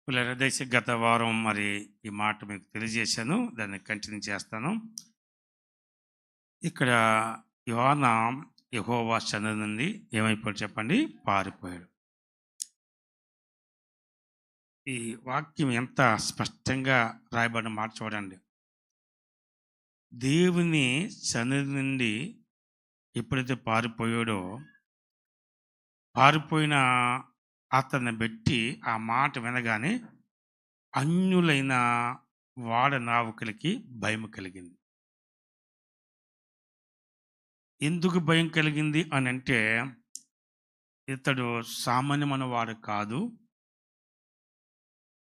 దయచేసి గత వారం మరి ఈ మాట మీకు తెలియజేశాను. దాన్ని కంటిన్యూ చేస్తాను. ఇక్కడ యోనా యెహోవా సన్నిధి నుండి ఏమైపోయాడు చెప్పండి? పారిపోయాడు. ఈ వాక్యం ఎంత స్పష్టంగా రాయబడిన మాట చూడండి. దేవుని సన్నిధి నుండి ఎప్పుడైతే పారిపోయాడో, పారిపోయిన అతన్ని బట్టి ఆ మాట వినగానే అన్యులైన వాడనావికులకి భయం కలిగింది. ఎందుకు భయం కలిగింది అని అంటే, ఇతడు సామాన్యమైన వాడు కాదు,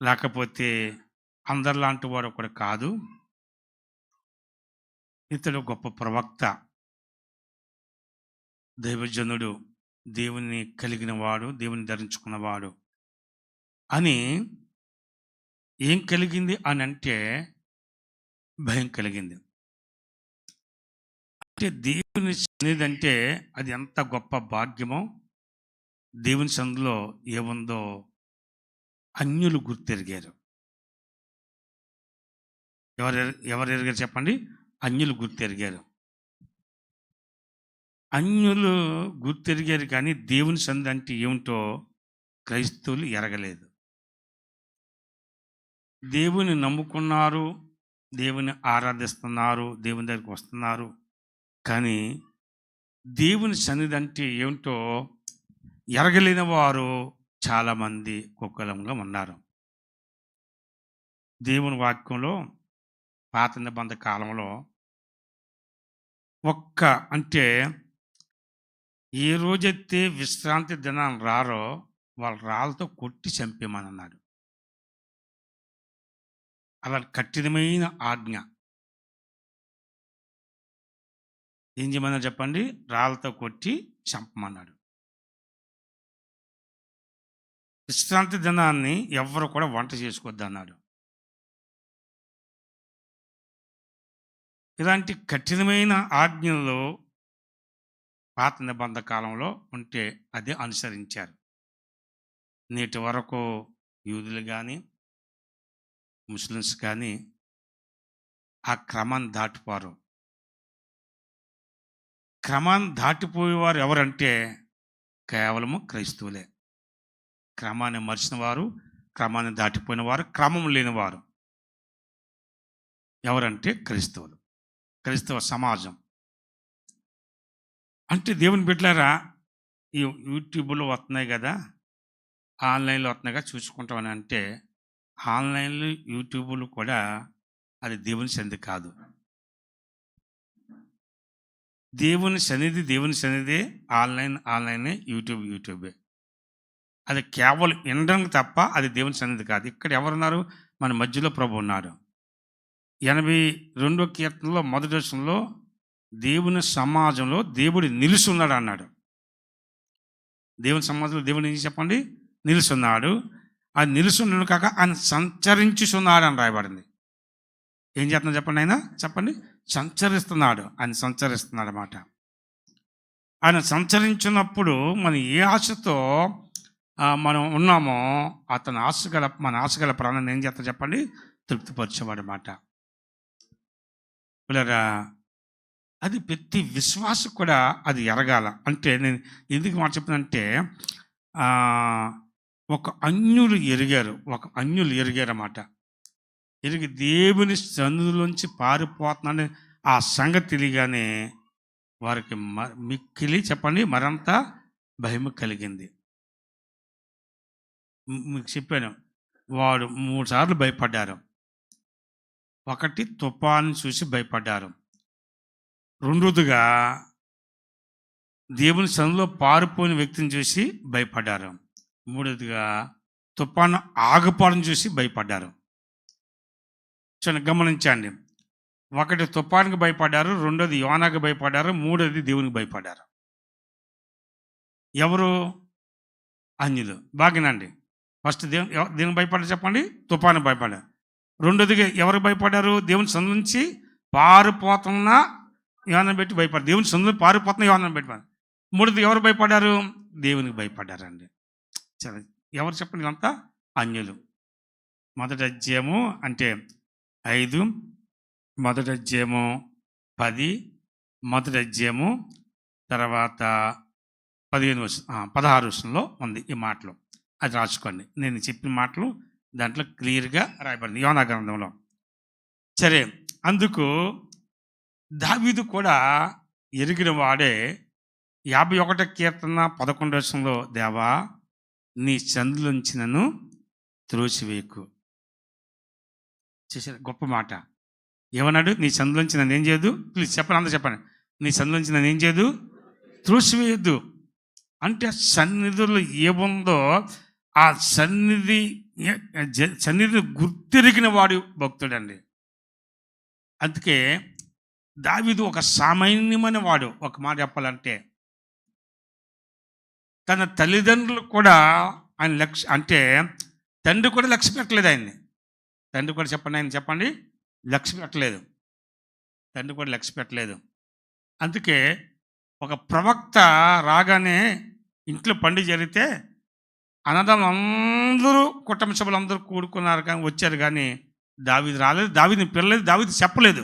లేకపోతే అందరిలాంటి వాడు ఒకడు కాదు, ఇతడు గొప్ప ప్రవక్త, దైవజనుడు, దేవుని కలిగిన వాడు, దేవుని ధరించుకున్నవాడు అని ఏం కలిగింది అని అంటే భయం కలిగింది. అంటే దేవుని సన్నిధి అంటే అది ఎంత గొప్ప భాగ్యమో, దేవుని సన్నిధిలో ఏముందో అన్యులు గుర్తెరిగారు. ఎవరు ఎరిగారు చెప్పండి? అన్యులు గుర్తెరిగారు. అన్యులు గుర్తెరిగారు కానీ దేవుని సన్నిధి అంటే ఏమిటో క్రైస్తవులు ఎరగలేదు. దేవుని నమ్ముకున్నారు, దేవుని ఆరాధిస్తున్నారు, దేవుని దగ్గరికి వస్తున్నారు, కానీ దేవుని సన్నిధి అంటే ఏమిటో ఎరగలేని వారు చాలామంది కుక్కలంగా ఉన్నారు. దేవుని వాక్యంలో పాత నిబంధన కాలంలో అంటే ఏ రోజైతే విశ్రాంతి దినాన్ని రారో వాళ్ళ రాళ్ళతో కొట్టి చంపేమని అన్నాడు. అలా కఠినమైన ఆజ్ఞ. ఏం చేయమన్నారు చెప్పండి? రాళ్ళతో కొట్టి చంపమన్నాడు. విశ్రాంతి దినాన్ని ఎవరు కూడా వంట చేసుకోవద్దు అన్నాడు. ఇలాంటి కఠినమైన ఆజ్ఞలు పాత నిబంధన కాలంలో ఉంటే అదే అనుసరించారు. నేటి వరకు యూదులు కానీ ముస్లిమ్స్ కానీ ఆ క్రమాన్ని దాటిపోరు. క్రమాన్ని దాటిపోయేవారు ఎవరంటే కేవలము క్రైస్తవులే. క్రమాన్ని మరిచిన వారు, క్రమాన్ని దాటిపోయిన వారు, క్రమం లేనివారు ఎవరంటే క్రైస్తవులు, క్రైస్తవ సమాజం. అంటే దేవుని బిడ్డలారా, ఈ యూట్యూబ్లో వస్తున్నాయి కదా, ఆన్లైన్లో వస్తున్నాయి కదా చూసుకుంటామని అంటే, ఆన్లైన్లో యూట్యూబ్లు కూడా అది దేవుని సన్నిధి కాదు. దేవుని సన్నిధి ఆన్లైనే, యూట్యూబే. అది కేవలం వినడానికి తప్ప అది దేవుని సన్నిధి కాదు. ఇక్కడ ఎవరున్నారు? మన మధ్యలో ప్రభు ఉన్నాడు. 82వ కీర్తనలో మొదటి వచనంలో దేవుని సమాజంలో దేవుడు నిలుచున్నాడు అన్నాడు. దేవుని సమాజంలో దేవుడు ఏం చెప్పండి? నిలుచున్నాడు. అది నిలుచున్నాడు కాక ఆయన సంచరించుచున్నాడు అని రాయబడింది. ఏం చేస్తున్నాడు చెప్పండి? ఆయన చెప్పండి, సంచరిస్తున్నాడు. ఆయన సంచరిస్తున్నాడు అన్నమాట. ఆయన సంచరించినప్పుడు మనం ఏ ఆశతో మనం ఉన్నామో మన ఆశగల ప్రాణాన్ని ఏం చేస్తా చెప్పండి? తృప్తిపరిచేవాడు అన్నమాట. పిల్లరా, అది ప్రతి విశ్వాసం కూడా అది ఎరగాల. అంటే నేను ఎందుకు మాట చెప్తానంటే, ఒక అన్యులు ఎరిగారు అన్నమాట. ఎరిగి దేవుని సన్నిధిలోంచి పారిపోతున్నాడని ఆ సంగతి తెలియగానే వారికి మిక్కిలి చెప్పండి మరంత భయం కలిగింది. మీకు చెప్పాను, వాడు 3 సార్లు భయపడ్డారు. ఒకటి తుఫాను చూసి భయపడ్డారు. రెండోదిగా దేవుని సన్నిధిలో పారిపోయిన వ్యక్తిని చూసి భయపడ్డారు. మూడోదిగా తుఫాను ఆగిపోవడం చూసి భయపడ్డారు. గమనించండి, ఒకటి తుఫానుకి భయపడ్డారు, రెండోది యోనాకి భయపడ్డారు, మూడోది దేవునికి భయపడ్డారు. ఎవరు? అన్యులు. బాగానండి. ఫస్ట్ దేవునికి భయపడ్డారు చెప్పండి? తుఫాను భయపడ్డారు. రెండోదిగా ఎవరు భయపడ్డారు? దేవుని సన్నిధి నుంచి పారిపోతున్న యోనాను పెట్టి భయపడ్డారు. దేవుని సన్నిధిలో పారిపోతున్న యోనాను పెట్టి. మూడోది ఎవరు భయపడ్డారు? దేవునికి భయపడ్డారండి. సరే, ఎవరు చెప్పండి? ఇదంతా అన్యులు. మొదటి అధ్యాయము అంటే 5, మొదటి అధ్యాయము 10, మొదటి అధ్యాయము తర్వాత 16 వచనంలో ఉంది ఈ మాటలు. అది రాసుకోండి. నేను చెప్పిన మాటలు దాంట్లో క్లియర్గా రాయబడింది యోనా గ్రంథంలో. సరే, అందుకు దావీదు కూడా ఎరిగిన వాడే 51 కీర్తన 11 వచనంలో, దేవా నీ సందులోంచి నన్ను త్రోసివేయకు. చేశారు గొప్ప మాట. ఏమన్నాడు? నీ సందులోంచి నన్ను ఏం చేయదు? ప్లీజ్ చెప్పండి, అందరూ చెప్పండి. నీ సందులోంచి నన్ను ఏం చేయదు? త్రోసివేయద్దు. అంటే సన్నిధిలో ఏముందో ఆ సన్నిధిని గుర్తిరిగిన వాడు భక్తుడండి. అందుకే దావీదు ఒక సామాన్యమైన వాడు. ఒక మాట చెప్పాలంటే తన తల్లిదండ్రులు కూడా ఆయన అంటే తండ్రి కూడా లక్ష్య పెట్టలేదు ఆయన్ని. తండ్రి కూడా చెప్పండి, ఆయన చెప్పండి, లక్ష్య పెట్టలేదు. తండ్రి కూడా లక్ష్య పెట్టలేదు. అందుకే ఒక ప్రవక్త రాగానే ఇంట్లో పండుగ జరిగితే అన్నదమ్ములు అందరూ, కుటుంబ సభ్యులు అందరూ కూడుకున్నారు, కానీ వచ్చారు, కానీ దావీదు రాలేదు, దావీదుని పిల్లలేదు, దావీదు చెప్పలేదు.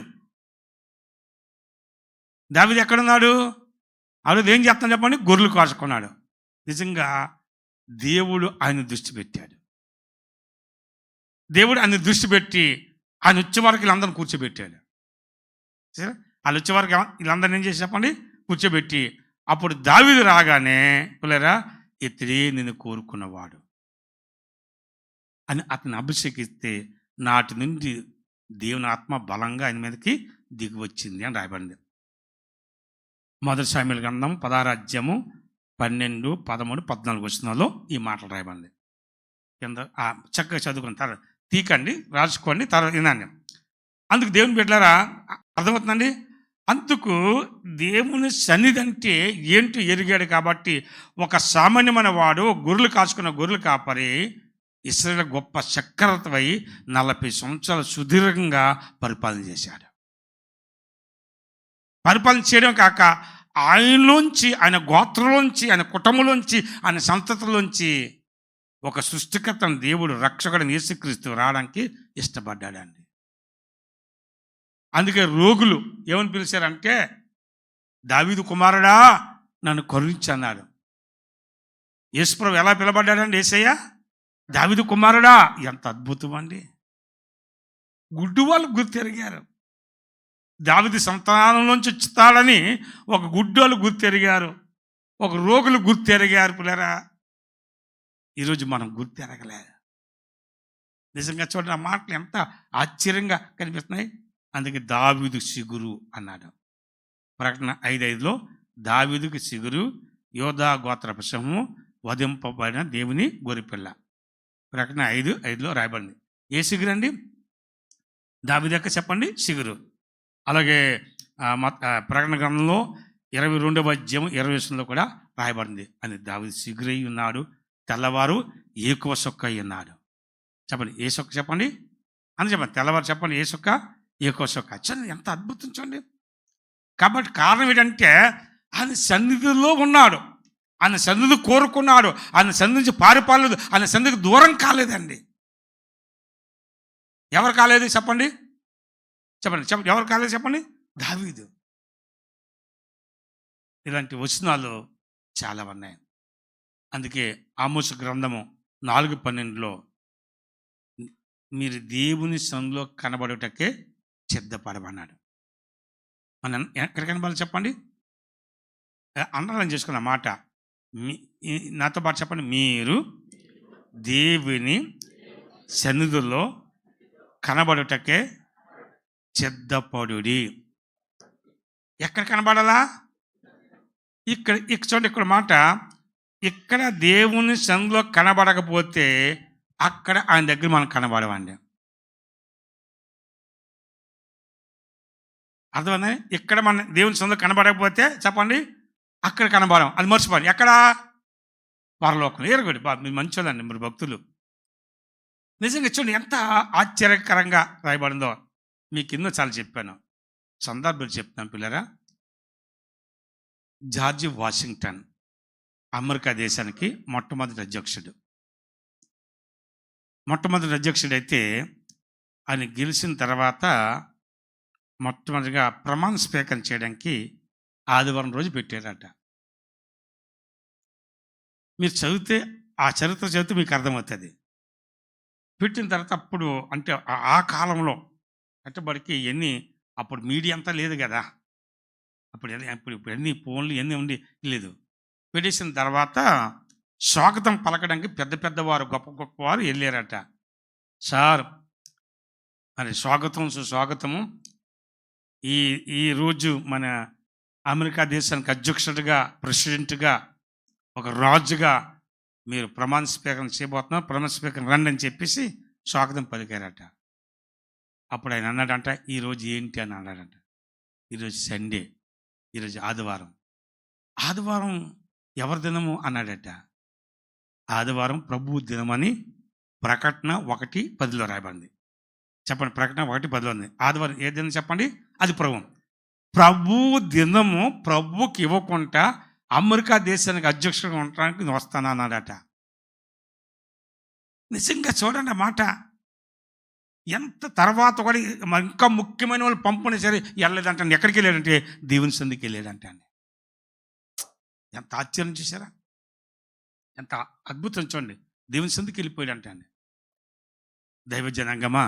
దావీదు ఎక్కడున్నాడు? ఆ రోజు ఏం చేస్తాను చెప్పండి? గొర్రెలు కాచుకున్నాడు. నిజంగా దేవుడు ఆయన దృష్టి పెట్టాడు. దేవుడు ఆయన దృష్టి పెట్టి ఆయన వచ్చే వరకు వీళ్ళందరిని కూర్చోబెట్టాడు. సరే, వాళ్ళు వచ్చే వరకు వీళ్ళందరినీ ఏం చేసి చెప్పండి? కూర్చోబెట్టి అప్పుడు దావీదు రాగానే, పిల్లరా ఇతడే నిన్ను కోరుకున్నవాడు అని అతను అభిషేకిస్తే నాటి నుండి దేవుని ఆత్మ బలంగా ఆయన మీదకి దిగి వచ్చింది అని రాయబడింది. మొదటి సామెయలు గ్రంథం 16 అధ్యాయము 12, 13, 14 వచనాల్లో ఈ మాటలు రాయబడింది. కింద చక్కగా చదువుకున్న తర్వాత తీకండి, రాసుకోండి, తర్వాత వినండి. అందుకు దేవుని బిడ్డలారా అర్థమవుతుందండి. అందుకు దేవుని సన్నిధి అంటే ఏంటో ఎరిగాడు. కాబట్టి ఒక సామాన్యమైన వాడు గొర్రెలు కాచుకున్న గొర్రెలు కాపరి ఇశ్రాయేలు గొప్ప చక్రవర్తివై 40 సంవత్సరాలు సుదీర్ఘంగా పరిపాలన చేశాడు. పరిపాలన చేయడం కాక ఆయనలోంచి, ఆయన గోత్రంలోంచి, ఆయన కుటుంబంలోంచి, ఆయన సంతతిలోంచి ఒక సృష్టికర్తను దేవుడు, రక్షకుడిని యేసుక్రీస్తు రావడానికి ఇష్టపడ్డాడండి. అందుకే రోగులు ఏమని పిలిచారంటే, దావీదు కుమారుడా నన్ను కరుణించు అన్నాడు. యేసుప్రభు ఎలా పిలబడ్డాడండి? యేసయ్య దావీదు కుమారుడా. ఎంత అద్భుతం అండి. గుడ్డు వాళ్ళు గుర్తెరిగారు. దావీదు సంతానంలోంచి వచ్చుతాడని ఒక గుడ్డోళ్ళు గుర్తెరిగారు, ఒక రోగులు గుర్తెరిగారు. పిల్లరా, ఈరోజు మనం గుర్తెరగలేదు. నిజంగా చూడండి, ఆ మాటలు ఎంత ఆశ్చర్యంగా కనిపిస్తున్నాయి. అందుకే దావీదు సిగురు అన్నాడు. ప్రకటన 5:5లో దావీదుకి సిగురు, యోధా గోత్రపు సింహము, వధింపబడిన దేవుని గొర్రెపిల్ల. ప్రకటన 5:5లో రాయబడింది. ఏ సిగురు అండి? దావీదు యొక్క చెప్పండి సిగురు. అలాగే ప్రకటన గ్రంథంలో 22వ అధ్యాయం 20 వచనంలో కూడా రాయబడింది. అని దావీదు సిగురై ఉన్నాడు, తెల్లవారు ఏకువ సొక్క అయి ఉన్నాడు. చెప్పండి ఏ సొక్క చెప్పండి అని చెప్పండి. తెల్లవారు చెప్పండి ఏ సొక్క? ఏకువ సొక్క. చూడండి ఎంత అద్భుతం చూడండి. కాబట్టి కారణం ఏంటంటే ఆయన సన్నిధిలో ఉన్నాడు, ఆయన సన్నిధి కోరుకున్నాడు, ఆయన సన్నిధి నుంచి పారిపోలేదు, ఆయన సన్నిధికి దూరం కాలేదండి. ఎవరు కాలేదు చెప్పండి? చెప్పండి ఎవరు కాలేదు చెప్పండి? దావీదు. ఇలాంటి వచనాలు చాలా ఉన్నాయి. అందుకే ఆమోసు గ్రంథము 4:12లో మీరు దేవుని సన్నిధిలో కనబడుటకే సిద్ధపడమన్నాడు. మనం ఎక్కడ కనబడాలి చెప్పండి? అండర్లైన్ చేసుకున్న మాట నాతో పాటు చెప్పండి. మీరు దేవుని సన్నిధిలో కనబడుటకే సిద్ధపడుడి. ఎక్కడ కనబడాలా? ఇక్కడ చూడండి, ఇక్కడ మాట, ఇక్కడ దేవుని సన్నిధిలో కనబడకపోతే అక్కడ ఆయన దగ్గర మనం కనబడవండి. అర్థమైందా? ఇక్కడ మన దేవుని సన్నిధిలో కనబడకపోతే చెప్పండి అక్కడ కనబడం. అది మర్చిపోండి. ఎక్కడ? పరలోకం. ఏరుగుడి మీరు మంచోళ్ళండి, మీరు భక్తులు. నిజంగా చూడండి ఎంత ఆశ్చర్యకరంగా రాయబడిందో. మీకు ఎన్నో చాలా చెప్పాను, సందర్భాలు చెప్తాను పిల్లరా. జార్జ్ వాషింగ్టన్ అమెరికా దేశానికి మొట్టమొదటి అధ్యక్షుడు. మొట్టమొదటి అధ్యక్షుడైతే ఆయన గెలిచిన తర్వాత మొట్టమొదటిగా ప్రమాణ స్వీకారం చేయడానికి ఆదివారం రోజు పెట్టారట. మీరు చదివితే ఆ చరిత్ర చదివితే మీకు అర్థమవుతుంది. పెట్టిన తర్వాత అప్పుడు అంటే ఆ కాలంలో కట్టబడికి ఎన్ని అప్పుడు మీడియా అంతా లేదు కదా, ఇప్పుడు ఎన్ని ఫోన్లు ఎన్ని ఉండి లేదు. పెట్టేసిన తర్వాత స్వాగతం పలకడానికి పెద్ద పెద్దవారు గొప్ప గొప్పవారు వెళ్ళారట. సార్ మరి స్వాగతం సుస్వాగతము, ఈరోజు మన అమెరికా దేశానికి అధ్యక్షుడిగా ప్రెసిడెంట్గా ఒక రాజుగా మీరు ప్రమాణ స్వీకారం చేయబోతున్నారు, ప్రమాణ స్వీకారం రండి అని చెప్పేసి స్వాగతం పలికారట. అప్పుడు ఆయన అన్నాడంట, ఈరోజు ఏంటి అని అన్నాడంట. ఈరోజు సండే, ఈరోజు ఆదివారం. ఆదివారం ఎవరి దినము అన్నాడట. ఆదివారం ప్రభు దినమని ప్రకటన 1:10 రాయబడింది. చెప్పండి, ప్రకటన 1:10 ఉంది. ఆదివారం ఏ దినం చెప్పండి? అది ప్రభు దినము. ప్రభుకి ఇవ్వకుండా అమెరికా దేశానికి అధ్యక్షుడిగా ఉండడానికి నేను వస్తాను అన్నాడట. నిజంగా చూడండి మాట. ఎంత తర్వాత కూడా ఇంకా ముఖ్యమైన వాళ్ళు పంపుని సరే వెళ్ళలేదంటే, ఎక్కడికి వెళ్ళాడంటే దేవుని సంధికి వెళ్ళాడంటే అండి. ఎంత ఆశ్చర్యం చేశారా, ఎంత అద్భుతం చూడండి. దేవుని సంధికి వెళ్ళిపోయాడంటే అండి. దైవ జనాంగమా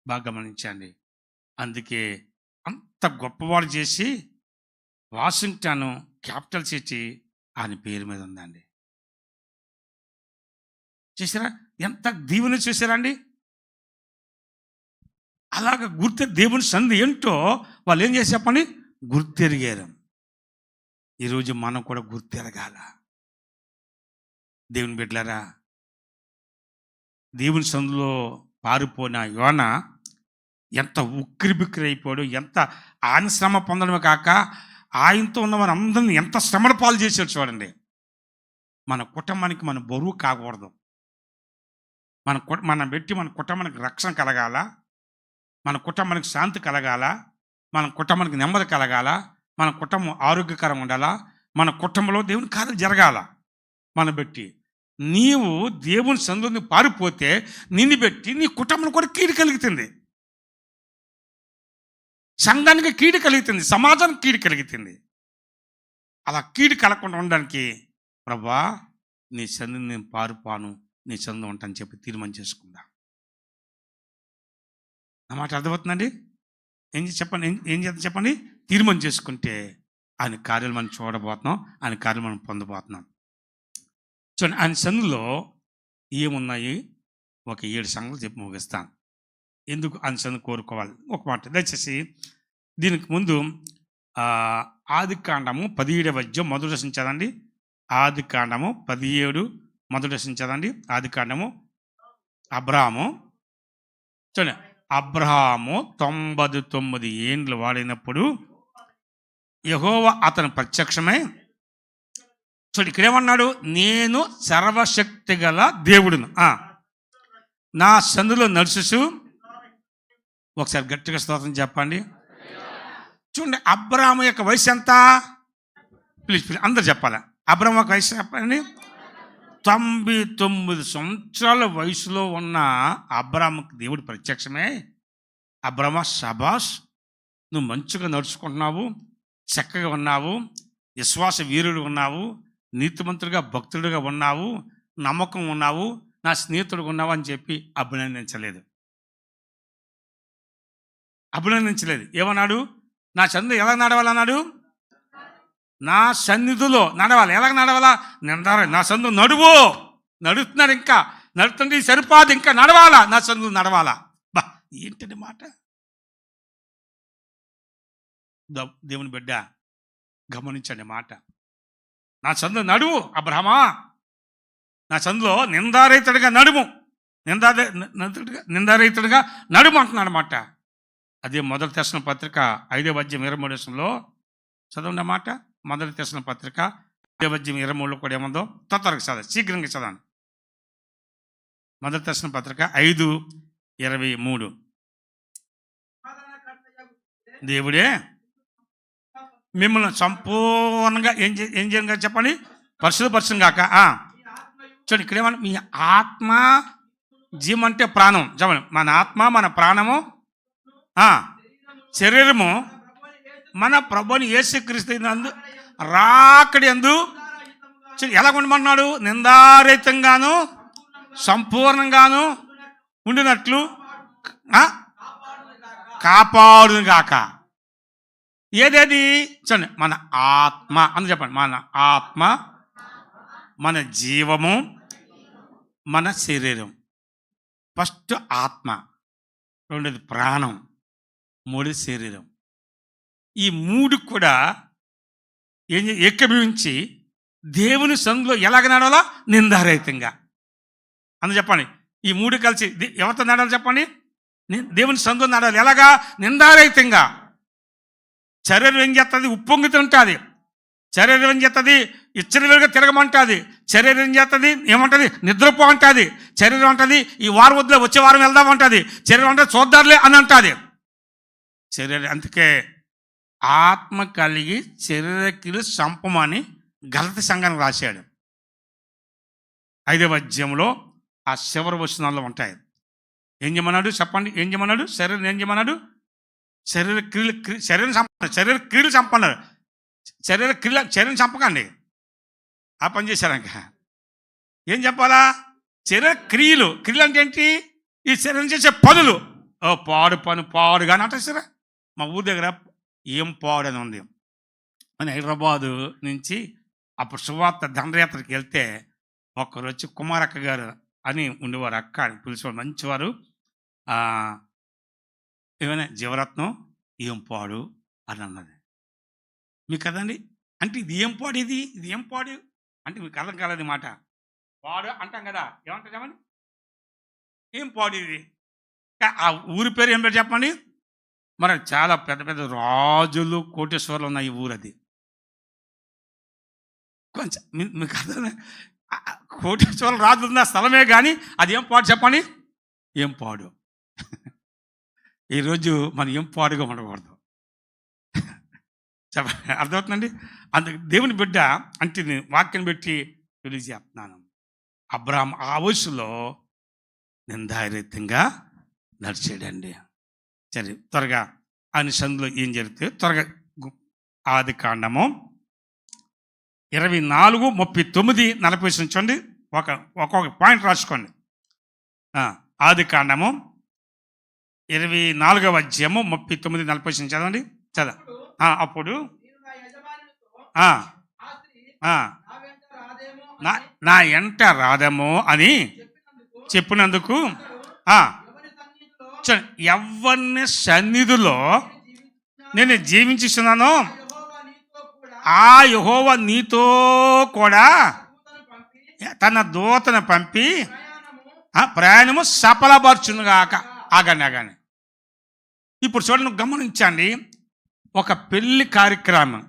బాగా గమనించండి. అందుకే అంత గొప్పవాడు చేసి వాషింగ్టన్ క్యాపిటల్ సిటీ ఆయన పేరు మీద ఉందండి. చూసారా ఎంత దీవెన చూసారా అండి. అలాగ దేవుని సంధి ఏంటో వాళ్ళు ఏం చేసి చెప్పండి, గుర్తెరిగారు. ఈరోజు మనం కూడా గుర్తెరగాల. దేవుని బిడ్డలారా, దేవుని సందులో పారిపోయిన యోన ఎంత ఉక్కిరి బిక్కిరి అయిపోయాడు. ఎంత ఆయన శ్రమ పొందడమే కాక ఆయనతో ఉన్న వారు అందరినీ ఎంత శ్రమల పాలు చేశాడు చూడండి. మన కుటుంబానికి మన బరువు కాకూడదు. మన పెట్టి మన కుటుంబానికి రక్షణ కలగాల, మన కుటుంబానికి శాంతి కలగాల, మన కుటుంబానికి నెమ్మది కలగాల, మన కుటుంబం ఆరోగ్యకరంగా ఉండాలా, మన కుటుంబంలో దేవుని కార్యం జరగాల. మన పెట్టి నీవు దేవుని సందులో పారిపోతే నిన్ను పెట్టి నీ కుటుంబం కూడా కీడు కలుగుతుంది, సంఘానికి కీడు కలుగుతుంది, సమాజానికి కీడు కలుగుతుంది. అలా కీడు కలగకుండా ఉండడానికి ప్రభా నీ సంధిని నేను పారిపోను, నీ సందు ఉంటాను చెప్పి తీర్మానం చేసుకుందా. నా మాట అర్థమవుతుందండి? ఏం చేద్దాం చెప్పండి. తీర్మానం చేసుకుంటే ఆయన కార్యాలు మనం చూడబోతున్నాం, ఆయన కార్యాలు మనం పొందబోతున్నాం. చూడండి, ఆయన సందులో ఏమున్నాయి ఒక 7 సంగతులు చెప్పి ముగిస్తాను. ఎందుకు ఆయన సందు కోరుకోవాలి ఒక మాట దయచేసి. దీనికి ముందు ఆదికాండము 17 మొదటి వచనం చదవండి. ఆదికాండము 17 మొదటి వచనం చదవండి. ఆదికాండము అబ్రాహాము చూడండి, అబ్రహాము 99 ఏండ్లు వాడినప్పుడు యెహోవా అతను ప్రత్యక్షమై చూడు ఇక్కడ ఏమన్నాడు, నేను సర్వశక్తి గల దేవుడును, నా సందులో నడుచుచు. ఒకసారి గట్టిగా స్తోత్రం చెప్పండి. చూడండి, అబ్రహాము యొక్క వయసు ఎంత? ప్లీజ్ అందరు చెప్పాలి. అబ్రహాము యొక్క వయసు చెప్పండి. 99 సంవత్సరాల వయసులో ఉన్న అబ్రహాముకి దేవుడు ప్రత్యక్షమే, అబ్రహ్మ షబాష్, నువ్వు మంచిగా నడుచుకుంటున్నావు, చక్కగా ఉన్నావు, విశ్వాస వీరుడు ఉన్నావు, నీతిమంతుడిగా భక్తుడిగా ఉన్నావు, నమ్మకం ఉన్నావు, నా స్నేహితుడిగా ఉన్నావు అని చెప్పి అభినందించలేదు. ఏమన్నాడు? నా సన్నిధి ఎలా నడవాలన్నాడు? నా సన్నిధిలో నడవాలి. ఎలాగ నడవాలా? నా సన్నిధి నడుస్తున్నాడు, ఇంకా నడుతుంటే సరిపాదు, ఇంకా నడవాలా, నా సన్నిధి నడవాలా. బా ఏంటండి మాట. దేవుని బిడ్డ గమనించండి మాట. నా సందులో నడువు అబ్రహమా, నా సందులో నిందారహితుడిగా నడుము, నిందారహితుడిగా నడుము అంటున్నాడు మాట. అదే మొదటి తెస్సలోనికీయుల పత్రిక 5:23 చదవండి అన్నమాట. మొదటి తెస్సలోనికీయుల పత్రిక 5:23 కూడా ఏముందో త్వరగా చదవండి, శీఘ్రంగా చదవండి. మొదటి తెస్సలోనికీయుల పత్రిక 5:23. దేవుడే మిమ్మల్ని సంపూర్ణంగా ఏం చేయను చెప్పండి, పరిశుద్ధపరచం కాక. చూడండి ఇక్కడ ఏమన్నా, మీ ఆత్మ జీవం అంటే ప్రాణం. చెప్పండి, మన ఆత్మ, మన ప్రాణము, ఆ, శరీరము మన ప్రభుని యేసుక్రీస్తు నందు రాకడి యందు ఎలా ఉండమన్నాడు? నిందారహితంగాను సంపూర్ణంగాను ఉండినట్లు కాపాడును గాక. ఏదేది చూడండి, మన ఆత్మ అని చెప్పండి. మన ఆత్మ, మన జీవము, మన శరీరం. ఫస్ట్ ఆత్మ, రెండోది ప్రాణం, మూడోది శరీరం. ఈ మూడు కూడా ఏకీభవించి దేవుని సన్నిధిలో ఎలాగ నడవాలా? నిందారహితంగా. అని చెప్పండి. ఈ మూడు కలిసి ఎవరితో నడాలి చెప్పండి? దేవుని సన్నిధిలో నడాలి. ఎలాగా? నిందారహితంగా. శరీరం ఏం చేస్తుంది? ఉప్పొంగితే ఉంటుంది. శరీరం ఏం చేస్తుంది? ఇచ్చరిగా తిరగమంటుంది. శరీరం ఏం చేస్తుంది? ఏమంటుంది? నిద్రపో అంటుంది. శరీరం అంటుంది ఈ వారం వద్దులే, వచ్చే వారం వెళ్దామంటుంది. శరీరం అంటే చూద్దారులే అని అంటుంది. శరీరం అందుకే ఆత్మ కలిగి శరీరక్రియలు సంపమని గలతీ సంఘానికి రాశాడు. 5వ అధ్యాయంలో ఆ చివరి వచనాల్లో ఉంటాయి. ఏం చేయమన్నాడు చెప్పండి? ఏం చేయమన్నాడు? శరీరం ఏం చేయమన్నాడు? శరీర క్రియలు చంపన్నాడు. శరీరం చంపకండి. ఆ పని చేశారంక ఏం చెప్పాలా? శరీర క్రియలు అంటే ఏంటి? ఈ శరీరం చేసే పనులు. పాడు కానీ అంటే సరే, మా ఊరి దగ్గర ఏం పాడు అని ఉంది. అని హైదరాబాదు నుంచి అప్పుడు సువార్త దండయాత్రకి వెళ్తే ఒకరు వచ్చి కుమారక్క గారు అని ఉండేవారు. అక్క అని పిలిచేవారు, మంచివారు. ఏమైనా జీవరత్నం ఏం పాడు అని అన్నది. మీకు కదండి అంటే ఇది ఏం పాడు, ఇది ఏం పాడు అంటే మీకు అర్థం కాలేదు మాట. పాడు అంటాం కదా, ఏమంటాం చెప్పండి? ఏం పాడు ఇది? ఆ ఊరి పేరు ఏం పేరు చెప్పండి? మరి చాలా పెద్ద పెద్ద రాజులు, కోటేశ్వర్లు ఉన్న ఈ ఊరు అది. కొంచెం మీకు అర్థం, కోటేశ్వర్లు రాజులు ఉన్న స్థలమే కానీ అది ఏం పాడు చెప్పండి? ఏం పాడు. ఈరోజు మనం ఏం పాడుగా ఉండకూడదు. చెప్పండి, అర్థమవుతుందండి? అందుకు దేవుని బిడ్డ అంటే నేను వాక్యం పెట్టి తెలియజేస్తున్నాను. అబ్రాహాం ఆ వయసులో నిందారహితంగా నడిచాడండి. సరే, త్వరగా ఆయన సందులో ఏం జరిగితే త్వరగా ఆదికాండము 24, 39, 40 ఉంచండి. ఒక్కొక్క పాయింట్ రాసుకోండి. ఆదికాండము 24వ అధ్యాయము 39, 40 చదవండి. అప్పుడు నా ఎంట రాదేమో అని చెప్పినందుకు ఎవరిని సన్నిధిలో నేను జీవించున్నానో ఆ యెహోవా నీతో కూడా తన దూతను పంపి ప్రయాణము సఫలపరచునుగాక. ఆగానే ఇప్పుడు చూడండి, గమనించండి. ఒక పెళ్లి కార్యక్రమం,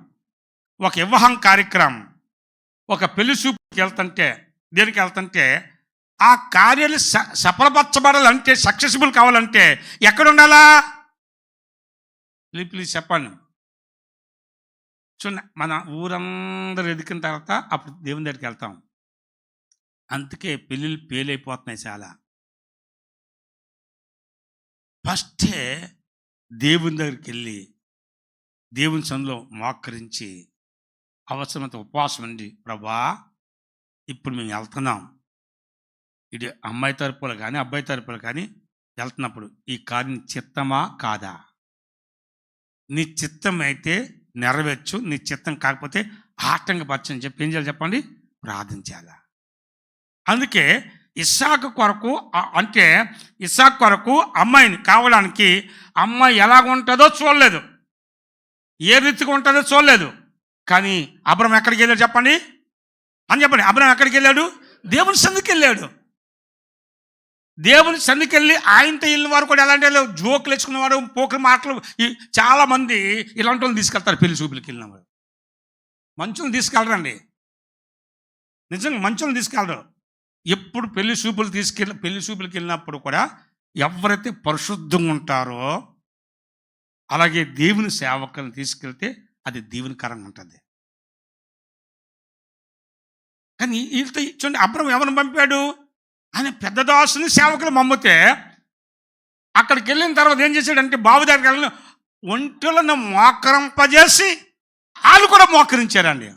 ఒక వివాహం కార్యక్రమం, ఒక పెళ్లి చూపుకి వెళ్తుంటే, దేనికి వెళ్తుంటే ఆ కార్యాలు సఫలపరచబడాలంటే, సక్సెస్ఫుల్ కావాలంటే ఎక్కడ ఉండాలా? ప్లీజ్ చెప్పండి. చూడండి, మన ఊరందరూ ఎదికిన తర్వాత అప్పుడు దేవుని దగ్గరికి వెళ్తాం. అందుకే పెళ్ళిళ్ళు పేలైపోతున్నాయి చాలా. ఫస్టే దేవుని దగ్గరికి వెళ్ళి దేవుని సన్నిధిలో మోకరించి అవసరమైతే ఉపవాసం ఉండి, ప్రభా ఇప్పుడు మేము వెళ్తున్నాం, ఇది అమ్మాయి తరపులు కానీ అబ్బాయి తరపులు కానీ వెళ్తున్నప్పుడు ఈ కార్యం చిత్తమా కాదా? నీ చిత్తం అయితే నెరవేర్చు, నీ చిత్తం కాకపోతే ఆటంకపరచని చెప్పి ఏం చేయాలి చెప్పండి? ప్రార్థించాలా. అందుకే ఇస్సాకు కొరకు అమ్మాయిని కావడానికి అమ్మాయి ఎలాగ ఉంటుందో చూడలేదు, ఏ రీతిగా ఉంటుందో చూడలేదు. కానీ అబ్రహాం ఎక్కడికి వెళ్ళాడు చెప్పండి? అబ్రహాం ఎక్కడికి వెళ్ళాడు? దేవుని సన్నిధికి వెళ్ళాడు. దేవుని సన్నిధికి వెళ్ళి ఆయనతో వెళ్ళిన వారు కూడా ఎలాంటి జోకులు వేసుకున్నవాడు, పోకరి మాటలు. చాలామంది ఇలాంటి వాళ్ళు తీసుకెళ్తారు పెళ్లి చూపులకి వెళ్ళినవాడు. మంచులను తీసుకెళ్ళరండి, నిజంగా మంచులను తీసుకెళ్ళరు. ఎప్పుడు పెళ్లి చూపులకి వెళ్ళినప్పుడు కూడా ఎవరైతే పరిశుద్ధంగా ఉంటారో అలాగే దేవుని సేవకులను తీసుకెళ్తే అది దీవెనకరంగా ఉంటుంది. కానీ వీళ్ళతో చూడండి, అబ్రహాం ఎవరిని పంపాడు? ఆయన పెద్ద దాసుని సేవకులు మమ్మితే అక్కడికి వెళ్ళిన తర్వాత ఏం చేశాడంటే బావి దగ్గరికి వెళ్ళిన ఒంటెలను మోకరింపజేసి వాళ్ళు కూడా మోకరించారండి.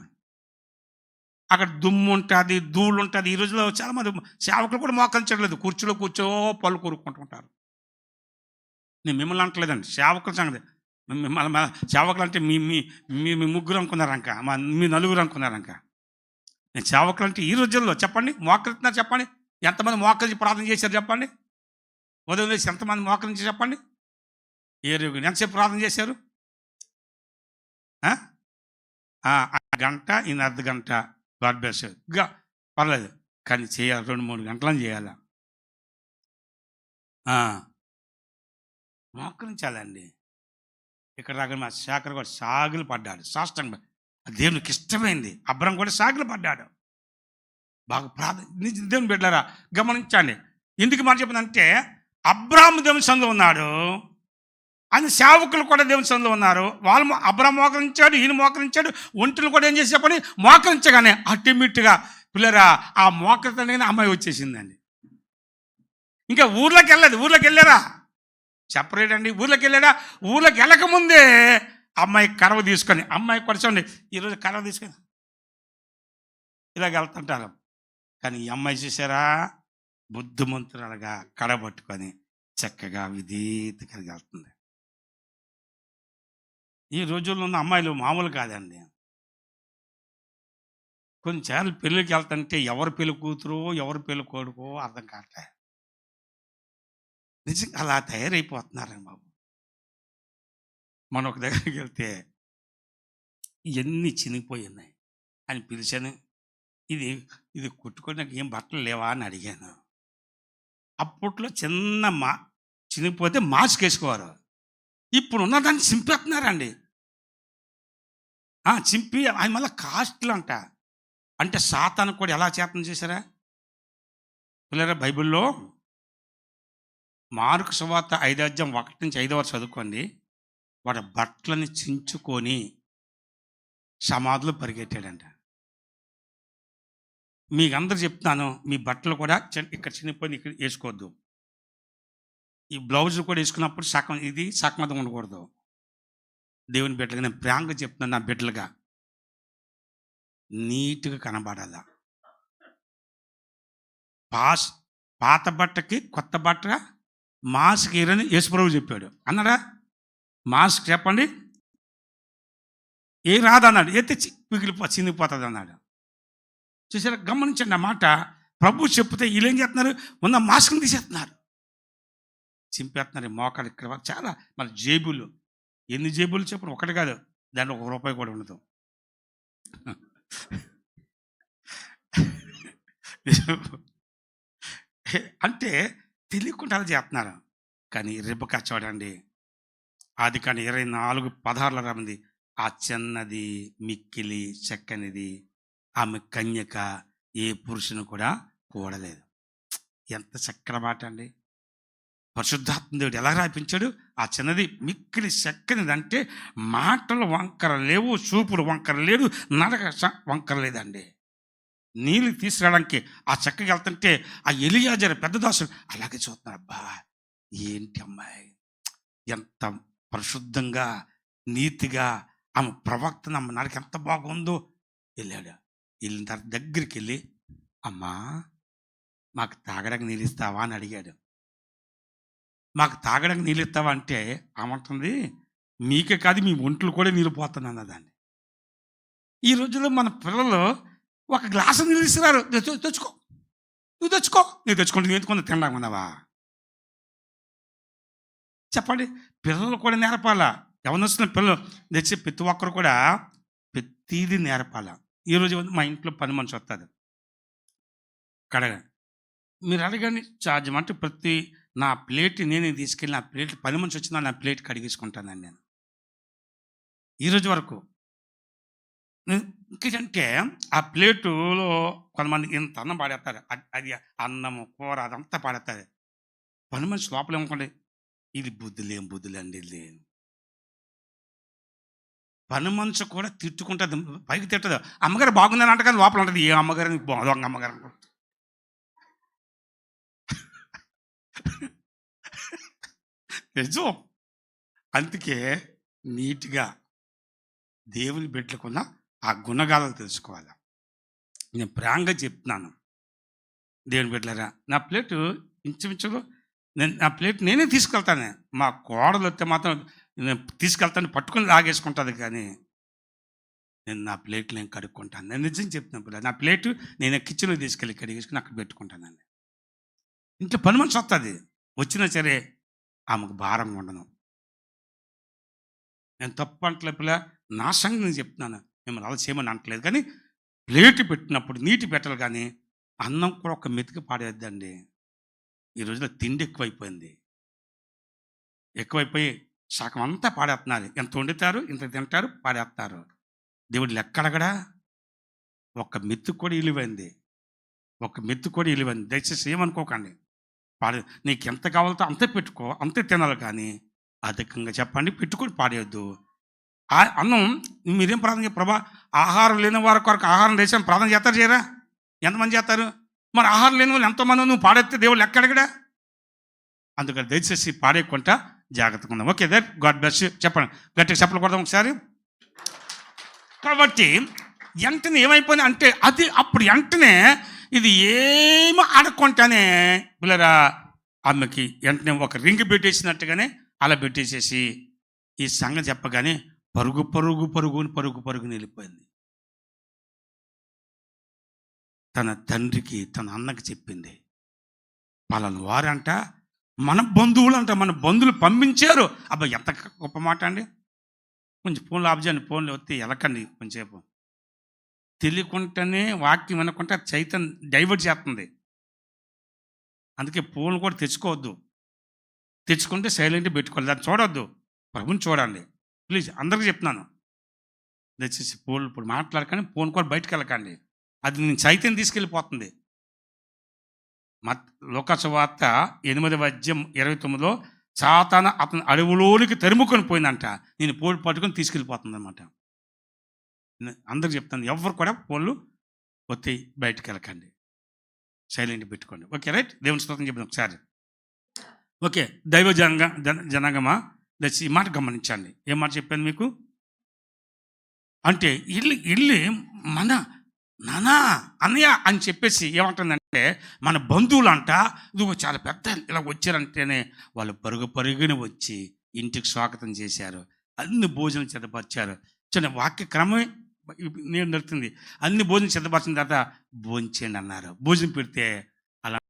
అక్కడ దుమ్ము ఉంటుంది, ధూళి ఉంటుంది. ఈ రోజులో చాలామంది సేవకులు కూడా మోకరించట్లేదు, కుర్చీలో కూర్చో పళ్ళు కూరుకుంటుంటారు. నేను మిమ్మల్ని అంటలేదండి, సేవకుల సంగతి. మిమ్మల్ని సేవకులు అంటే మీ మీ మీ మీ ముగ్గురు అనుకున్నారంక, మీ నలుగురు అనుకున్నారంక. నేను సేవకులు అంటే ఈ రోజుల్లో చెప్పండి, మోకరిస్తున్నారు చెప్పండి. ఎంతమంది మోకరించి ప్రార్థన చేశారు చెప్పండి. ఉదయం వేసి ఎంతమంది మోకరించి చెప్పండి. ఎంతసేపు ప్రార్థన చేశారు? గంట, ఈయన అర్ధ గంట. God bless you. పర్లేదు, కానీ చేయాలి, 2-3 గంటలని చేయాలి. మోకరించాలండి. ఇక్కడ రాగా మా శేఖర్ కూడా సాగులు పడ్డాడు సాష్టంగా. దేవునికి ఇష్టమైంది. అబ్రం కూడా సాగులు పడ్డాడు. బాగా ప్రార్థన. దేవుని బిడ్డలారా గమనించండి. ఎందుకు మాట చెప్పిందంటే అబ్రాహాము దేవుని సన్నిధిలో ఉన్నాడు, ఆయన సేవకులు కూడా దేవుని సన్నిధిలో ఉన్నారు. వాళ్ళు అబ్రాహాము మోకరించాడు, ఈయన మోకరించాడు. ఒంటెలు కూడా ఏం చేసి చెప్పని మోకరించగానే ఆటోమేటిక్గా పిల్లరా ఆ మోకరించగానే అమ్మాయి వచ్చేసిందండి. ఇంకా ఊర్లోకి వెళ్ళలేదు. ఊర్లోకి వెళ్ళారా? సెపరేట్ అండి. ఊర్లోకి వెళ్ళాడా? ఊర్లోకి వెళ్ళకముందే అమ్మాయి కరవ తీసుకొని, అమ్మాయి కొంచెం ఈరోజు కరవ తీసుకొని ఇలాగ వెళ్తుంటారు. కానీ ఈ అమ్మాయి చూసారా, బుద్ధిమంతురాలుగా కడబట్టుకొని చక్కగా విధేయతగా వెళ్తుంది. ఈ రోజుల్లో ఉన్న అమ్మాయిలు మామూలు కాదండి. కొన్నిసార్లు పెళ్ళికి వెళ్తుంటే ఎవరు పెళ్ళి కూతురు ఎవరు పెళ్ళి కొడుకో అర్థం కావట్లే. నిజంగా అలా తయారైపోతున్నారండి బాబు. మనం ఒక దగ్గరికి వెళ్తే ఇవన్నీ చినిగిపోయి ఉన్నాయి అని పిలిచాను. ఇది ఇది కుట్టుకోవడానికి ఏం బట్టలు లేవా అని అడిగాను. అప్పట్లో చిన్న చినిగిపోతే మాస్క్ వేసుకోవారు. ఇప్పుడు ఉన్న దాన్ని చింపేస్తున్నారండి. చింపి ఆయన మళ్ళీ కాస్ట్లు అంట. అంటే సాతాను కూడా ఎలా చేతనం చేశారా పిల్లరా? బైబిల్లో మార్కు సువార్త 5:1-5 చదువుకోండి. వాడు బట్టలని చించుకొని సమాధిలో పరిగెట్టాడంట. మీకు అందరు చెప్తున్నాను, మీ బట్టలు కూడా ఇక్కడ చిన్నపోయి ఇక్కడ వేసుకోవద్దు. ఈ బ్లౌజ్ కూడా వేసుకున్నప్పుడు సగం ఉండకూడదు. దేవుని బిడ్డలుగా నేను ప్రేమగా చెప్తున్నాను, నా బిడ్డలుగా నీట్గా కనబడాలా. పాత బట్టకి కొత్త బట్ట మాస్క్ వేరని యేసుప్రభువు చెప్పాడు. అన్నాడా? మాస్క్ చెప్పండి ఏ రాదన్నాడు, ఎత్తి చినిగిపోతుంది అన్నాడు. చూసారా? గమనించండి ఆ మాట. ప్రభు చెప్తే వీళ్ళు ఏం చేస్తున్నారు? ఉన్న మాస్క్ని తీసేస్తున్నారు, చింపేస్తున్నారు. మోకాలు ఇక్కడ చాలా మన జేబులు, ఎన్ని జేబులు చెప్పండి, ఒకటి కాదు, దాంట్లో ₹1 కూడా ఉండదు. అంటే తెలియకుండా అలా చేస్తున్నారు. కానీ రెబెకా చూడండి, ఆదికాండం 24:16 రామంది. ఆ చిన్నది మిక్కిలి చక్కనిది, ఆమె కన్యక ఏ పురుషుని కూడా కూడలేదు. ఎంత చక్కని మాట అండి. పరిశుద్ధాత్మ దేవుడు ఎలా రాయించాడు? ఆ చిన్నది మిక్కిలి చక్కనిది అంటే మాటలు వంకర లేవు, చూపులు వంకర లేదు, నడక వంకర లేదండి. నీళ్ళు తీసుకురావడానికి ఆ చక్కగా వెళ్తుంటే ఆ ఎలియాజరు పెద్ద దాసుడు అలాగే చూస్తున్నారు. అబ్బా ఏంటి అమ్మాయి, ఎంత పరిశుద్ధంగా నీతిగా ఆమె ప్రవక్తను ఆమె నడక ఎంత బాగుందో. వెళ్ళాడు. వెళ్ళిన తర్వాత దగ్గరికి వెళ్ళి, అమ్మా మాకు తాగడానికి నీళ్ళు ఇస్తావా అని అడిగాడు. మాకు తాగడానికి నీళ్ళు ఇస్తావా అంటే ఏమంటుంది, మీకే కాదు మీ ఒంట్లు కూడా నీళ్ళు పోతుంది అన్నదాన్ని. ఈ రోజుల్లో మన పిల్లలు ఒక గ్లాసు నీళ్ళు ఇస్తున్నారు, తెచ్చుకో నువ్వు తెచ్చుకో, నువ్వు తెచ్చుకుంటే నేర్చుకుని తినడానికి ఉన్నావా చెప్పండి. పిల్లలు కూడా నేర్పాలా. ఎవరినొస్తున్న పిల్లలు తెచ్చి ప్రతి ఒక్కరు కూడా ప్రతిదీ నేర్పాలా. ఈరోజు మా ఇంట్లో పని మనిషి వస్తుంది, కడగ మీరు అడగండి ఛార్జ్ అంటే ప్రతి నా ప్లేట్ నేనే తీసుకెళ్ళి నా ప్లేట్ పని మనిషి వచ్చినా నా ప్లేట్ కడిగేసుకుంటానండి నేను ఈరోజు వరకు. ఇంకేంటంటే ఆ ప్లేటులో కొంతమంది ఇంత అన్నం పాడేస్తారు, అది అన్నము కూర అదంతా పాడేస్తారు. పని మనిషి లోపల ఏమనుకోండి, ఇది బుద్ధులేండి లేదు. పని మనిషి కూడా తిట్టుకుంటుంది, పైకి తిట్టదు. అమ్మగారు బాగుందని అంటే కానీ లోపల ఉంటుంది, ఏ అమ్మగారు దొంగ అమ్మగారు. నిజం. అందుకే నీట్గా దేవుని బిడ్డలకున్న ఆ గుణగాలను తెలుసుకోవాలి. నేను ప్రేమగా చెప్తున్నాను, దేవుని బిడ్డలారా, నా ప్లేటు ఇంచుమించుగా నా ప్లేట్ నేనే తీసుకెళ్తాను. మా కోడలు వస్తే మాత్రం నేను తీసుకెళ్తాను, పట్టుకుని లాగేసుకుంటుంది. కానీ నేను నా ప్లేట్లు నేను కడుక్కుంటాను. నేను నిజం చెప్తున్నాను పిల్లలు, నా ప్లేటు నేను కిచెన్లో తీసుకెళ్ళి కడిగేసుకుని అక్కడ పెట్టుకుంటానండి. ఇంట్లో పని మనిషి వస్తుంది, వచ్చినా సరే ఆమెకు భారంగా ఉండను. నేను తప్పు అంటలే పిల్ల, నా సంగతి నేను చెప్తున్నాను, మిమ్మల్ని అలా చేయమని అంటలేదు. కానీ ప్లేటు పెట్టినప్పుడు నీటి పెట్టాలి. కానీ అన్నం కూడా ఒక మెతుకు పాడేద్దండి. ఈ రోజులో తిండి ఎక్కువైపోయి సగం అంతా పాడేస్తున్నారు. ఎంత వండుతారు, ఇంత తింటారు, పాడేస్తారు. దేవుడు లెక్కడగడా ఒక మెతుకు కూడా ఇలివైంది. దయచేసి ఏమనుకోకండి. నీకు ఎంత కావాలో అంతే పెట్టుకో, అంతే తినాలి. కానీ అధికంగా చెప్పండి పెట్టుకొని పాడేయద్దు. అన్నం మీరేం ప్రార్థన చేయ, ప్రభా ఆహారం లేని వారి కొరకు ఆహారం దేశం ప్రార్థన చేస్తారు చేయరా? ఎంతమంది చేస్తారు? మరి ఆహారం లేని వాళ్ళు ఎంతోమంది నువ్వు పాడేస్తే దేవుడు ఎక్కడగడా. అందుకని దయచేసి పాడేయకుండా జాగ్రత్తగా ఉందాం. Okay, that God bless you. చెప్పండి, గట్టిగా చెప్పలు కొడదాం ఒకసారి. కాబట్టి వెంటనే ఏమైపోయింది అంటే, అది అప్పుడు వెంటనే ఇది ఏమో అడగకుండానే పిల్లరా ఆమెకి వెంటనే ఒక రింగ్ పెట్టేసినట్టుగానే అలా పెట్టేసేసి ఈ సంగతి చెప్పగానే పరుగుని వెళ్ళిపోయింది. తన తండ్రికి, తన అన్నకి చెప్పింది. పలానా వారంట మన బంధువులంట, మన బంధువులు పంపించారు. అబ్బా ఎంత గొప్ప మాట అండి. కొంచెం ఫోన్లో ఆబ్జెంట్, ఫోన్లో వస్తే ఎలకండి కొంచెంసేపు. తెలియకుండానే వాక్యం వినకుండా చైతన్ డైవర్ట్ చేస్తుంది. అందుకే ఫోన్లు కూడా తెచ్చుకుంటే సైలెంట్ పెట్టుకోవాలి. దాన్ని చూడొద్దు, ప్రభుని చూడండి ప్లీజ్. అందరికీ చెప్తున్నాను, దయచేసి ఫోన్ ఇప్పుడు మాట్లాడకండి, ఫోన్ కూడా బయటకు వెళ్ళకండి. అది నేను చైతన్యం తీసుకెళ్ళిపోతుంది. లోకాసు వార్త 8:29 సాతాను అతను అడవులోనికి తరుముకొని పోయిందంట. నేను పోటీ పట్టుకొని తీసుకెళ్ళిపోతుంది అనమాట. అందరికి చెప్తాను, ఎవరు కూడా ఫోన్లు వచ్చి బయటకు వెళ్ళకండి, సైలెంట్ పెట్టుకోండి. Okay, right. దేవుని స్తోత్రం చెప్పండి ఒకసారి. ఓకే, దైవ జనాంగమా దయచేసి ఈ మాట గమనించండి. ఏం మాట చెప్పాను మీకు అంటే, ఇల్లు మన నానా అన్నయ్య అని చెప్పేసి ఏమంటుందంటే, మన బంధువులంట ఇదిగో చాలా పెద్ద ఇలా వచ్చారంటేనే వాళ్ళు పరుగున వచ్చి ఇంటికి స్వాగతం చేశారు. అన్ని భోజనం సిద్ధపరిచారు. చిన్న వాక్య క్రమమే నేను నడుతుంది. అన్ని భోజనం సిద్ధపరిచిన తర్వాత భోంచేయండి అన్నారు. భోజనం పెడితే అలా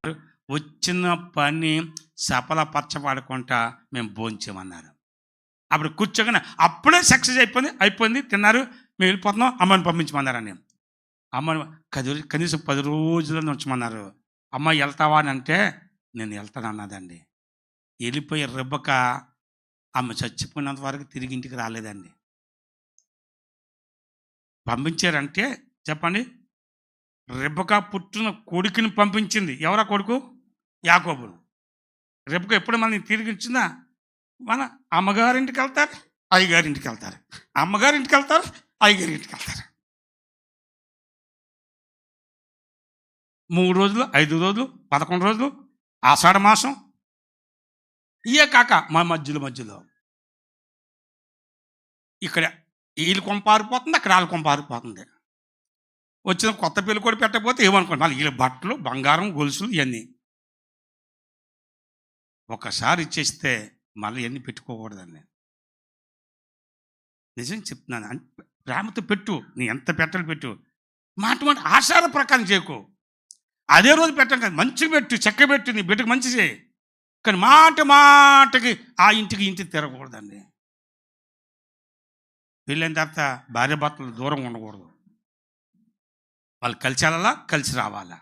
వచ్చిన పని సఫలపరచబడకుండా మేము భోంచేమన్నారు. అప్పుడు కూర్చోగానే అప్పుడే సక్సెస్ అయిపోయింది. తిన్నారు, మేము వెళ్ళిపోతున్నాం, అమ్మని పంపించమన్నారని. అమ్మని కనీసం 10 రోజుల్లో ఉంచమన్నారు. అమ్మ వెళ్తావా అని అంటే నేను వెళ్తాను అన్నదండి. వెళ్ళిపోయి రెబ్బక అమ్మ చచ్చిపోయినంత వరకు తిరిగి ఇంటికి రాలేదండి. పంపించారంటే చెప్పండి, రెబ్బక పుట్టిన కొడుకుని పంపించింది. ఎవరా కొడుకు? యాకోబు. రెబ్బక ఎప్పుడు మనల్ని తిరిగి ఇచ్చిందా? మన అమ్మగారింటికి వెళ్తారు, అయ్యగారింటికి వెళ్తారు, అమ్మగారింటికి వెళ్తారు, అయ్యగారింటికి వెళ్తారు. 3 రోజులు, 5 రోజులు, 11 రోజులు, ఆషాఢ మాసం, ఇయే కాక మా మధ్యలో ఇక్కడ వీళ్ళు కొంపారిపోతుంది, అక్కడ వాళ్ళ కొంపారిపోతుంది. వచ్చిన కొత్త పిల్లలు కూడా పెట్టకపోతే ఏమనుకోండి, మళ్ళీ వీళ్ళ బట్టలు, బంగారం, గొలుసులు ఇవన్నీ ఒకసారి ఇచ్చేస్తే మళ్ళీ ఇవన్నీ పెట్టుకోకూడదండి. నిజం చెప్తున్నాను. ప్రేమతో పెట్టు, నీ ఎంత పెట్టాలి పెట్టు. మాట ఆచార ప్రకారం చేయకు. అదే రోజు పెట్టం కాదు, మంచిగా పెట్టు, చెక్క పెట్టు, నీ బిడ్డకు మంచి చేయి. కానీ మాటకి ఆ ఇంటికి తిరగకూడదండి. పెళ్ళైన తర్వాత భార్య భర్తలు దూరంగా ఉండకూడదు. వాళ్ళు కలిసి వెళ్ళాలా, కలిసి రావాలా.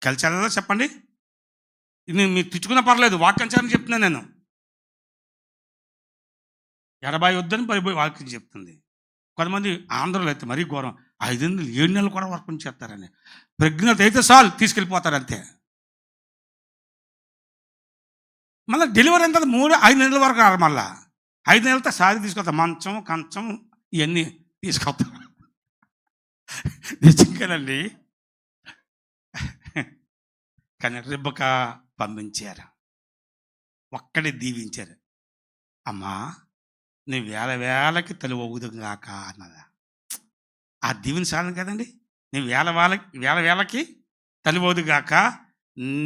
కలిసి వెళ్ళాలా చెప్పండి. నేను మీరు తిట్టుకున్నా పర్లేదు, వాక్యానుసారం చెప్తున్నాను. నేను ఎడబాయి వద్దని పరిపోయి వాక్యం చెప్తుంది. కొంతమంది ఆంధ్రలో అయితే మరీ ఘోరం, 5 నెలలు 7 నెలలు కూడా వర్క్ చేస్తారని. ప్రెగ్నెంట్ అయితే చాలు తీసుకెళ్ళిపోతారు అంతే. మళ్ళీ డెలివరీ ఎంత 3-5 నెలల వరకు రాదు. మళ్ళీ 5 నెలలతో సారి తీసుకొస్తా, మంచం కంచం ఇవన్నీ తీసుకొస్తాం. నిజంగానండి. కానీ రెబ్బక పంపించారు. ఒక్కడే దీవించారు. అమ్మా నీ వేల వేలకి తల్లి ఒగుదుగాక అన్నదా. ఆ దీవెన సాధన కదండి. నీ వేల వేలకి తల్లి ఒగుదుగాక,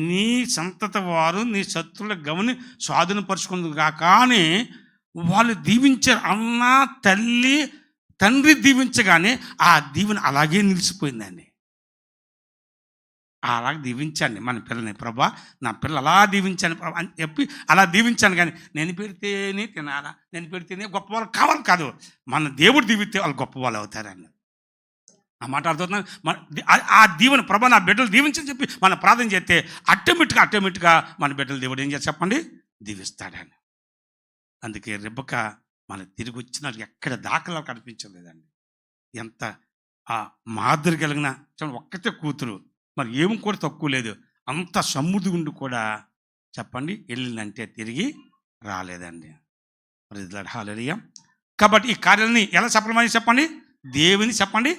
నీ సంతత వారు నీ శత్రువుల గమని స్వాధీనపరుచుకుందుగాక అని వాళ్ళు దీవించారు. అన్న తల్లి తండ్రి దీవించగానే ఆ దీవెన అలాగే నిలిచిపోయిందండి. అలాగే దీవించాను మన పిల్లని. ప్రభా నా పిల్లలు అలా దీవించాను ప్రభా అని చెప్పి అలా దీవించాను. కానీ నేను పెడితేనే తినాలా, నేను పెడితేనే గొప్ప వాళ్ళు కావాలి కాదు, మన దేవుడు దీవితే వాళ్ళు గొప్ప వాళ్ళు అవుతారండి. ఆ మాట అర్థమవుతున్నాను. ఆ దీవెన ప్రభా నా బిడ్డలు దీవించని చెప్పి మనం ప్రార్థన చేస్తే ఆటోమేటిక్గా మన బిడ్డలు దేవుడు ఏం చేసి చెప్పండి, దీవిస్తాడని. అందుకే రెబెక్క మన తిరిగి వచ్చినట్టు ఎక్కడ దాఖలా కనిపించలేదండి. ఎంత ఆ మాదిరి కలిగిన ఒక్కతే కూతురు, మరి ఏమి కూడా తక్కువ లేదు. అంత సముద్రం ఉండి కూడా చెప్పండి వెళ్ళిందంటే తిరిగి రాలేదండి. హల్లెలూయా. కాబట్టి ఈ కార్యాలని ఎలా సఫలమని చెప్పండి, దేవుని చెప్పండి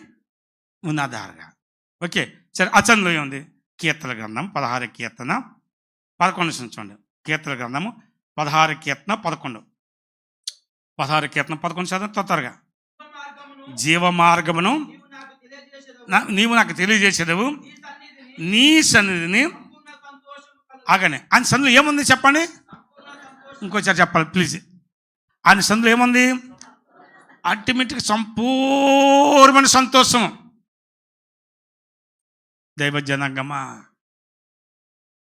ఉన్నదారుగా. ఓకే సరే. అచంలో ఏముంది, కీర్తన గ్రంథం 16 కీర్తన 11 చూడండి. కీర్తన గ్రంథము 16 కీర్తన 11 చదవండి తొందరగా. జీవ మార్గమును నీవు నాకు తెలియజేసేదవు, నీ సన్నిధిని ఆగనే. ఆయన సన్నిధిలో ఏముంది చెప్పండి, ఇంకోసారి చెప్పాలి ప్లీజ్. ఆయన సన్నిధిలో ఏముంది, అల్టిమేట్గా సంపూర్ణమైన సంతోషం. దైవ జనాంగమా,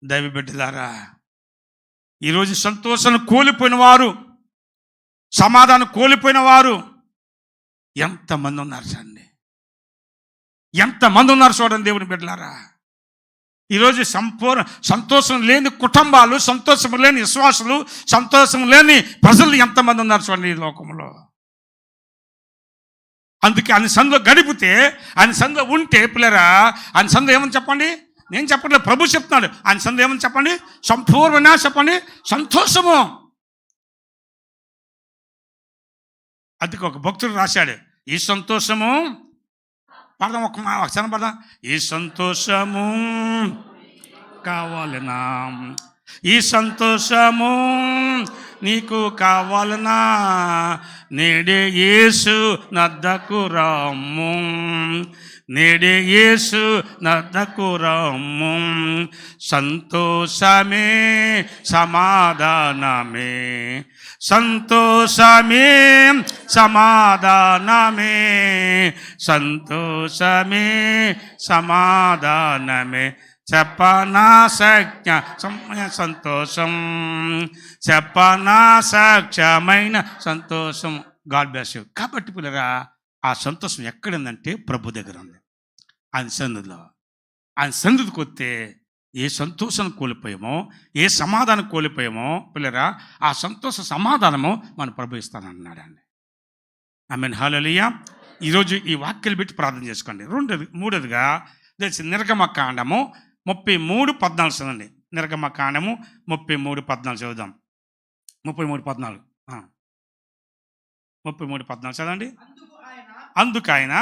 దైవ బిడ్డలారా, ఈరోజు సంతోషాన్ని కోల్పోయిన వారు, సమాధానం కోల్పోయిన వారు ఎంతమంది ఉన్నారు చూడండి, ఎంతమంది ఉన్నారు చూడండి దేవుని బిడ్డలారా. ఈరోజు సంతోషం లేని కుటుంబాలు, సంతోషం లేని విశ్వాసులు, సంతోషం లేని ప్రజలు ఎంతమంది ఉన్నారు చూడండి ఈ లోకంలో. అందుకే ఆయన సందులో గడిపితే, ఆయన సందులో ఉంటే పిల్లరా, ఆయన సందులో ఏమని చెప్పండి, నేను చెప్పట్లేదు ప్రభు చెప్తున్నాడు. ఆయన సందులో ఏమని చెప్పండి, సంపూర్ణ చెప్పండి సంతోషము. అందుకే ఒక భక్తుడు రాశాడు, ఈ సంతోషము పడదాం ఒకసారి పడదాం. ఈ సంతోషము కావాలనా, ఈ సంతోషము నీకు కావాలనా, నేడే యేసు నద్దకు రమ్ము, నేడే యేసు నద్దకు రమ్ము. సంతోషమే సమాధానమే, సంతోషమే సమాధానమే, సంతోషమే సమాధానమే, చెప్పనా సఖ్య సంతోషం, చెప్పనా సాక్ష్యమైన సంతోషం. God bless you. కాబట్టి పిల్లరా, ఆ సంతోషం ఎక్కడుందంటే ప్రభు దగ్గర ఉంది, ఆయన సన్నిధిలో. ఆయన సన్నిధికి వస్తే ఏ సంతోషం కోల్పోయామో, ఏ సమాధానం కోల్పోయామో పిల్లరా, ఆ సంతోష సమాధానము మన ప్రభు ఇస్తానన్నాడండి. ఆమేన్ హల్లెలూయా. ఈరోజు ఈ వాక్యాలు పెట్టి ప్రార్థన చేసుకోండి. మూడోదిగా నిర్గమకాండము 33:14 చదవండి. నిర్గమకాండము 33:14 చదువుదాం. 33:14 చదవండి. అందుకు ఆయన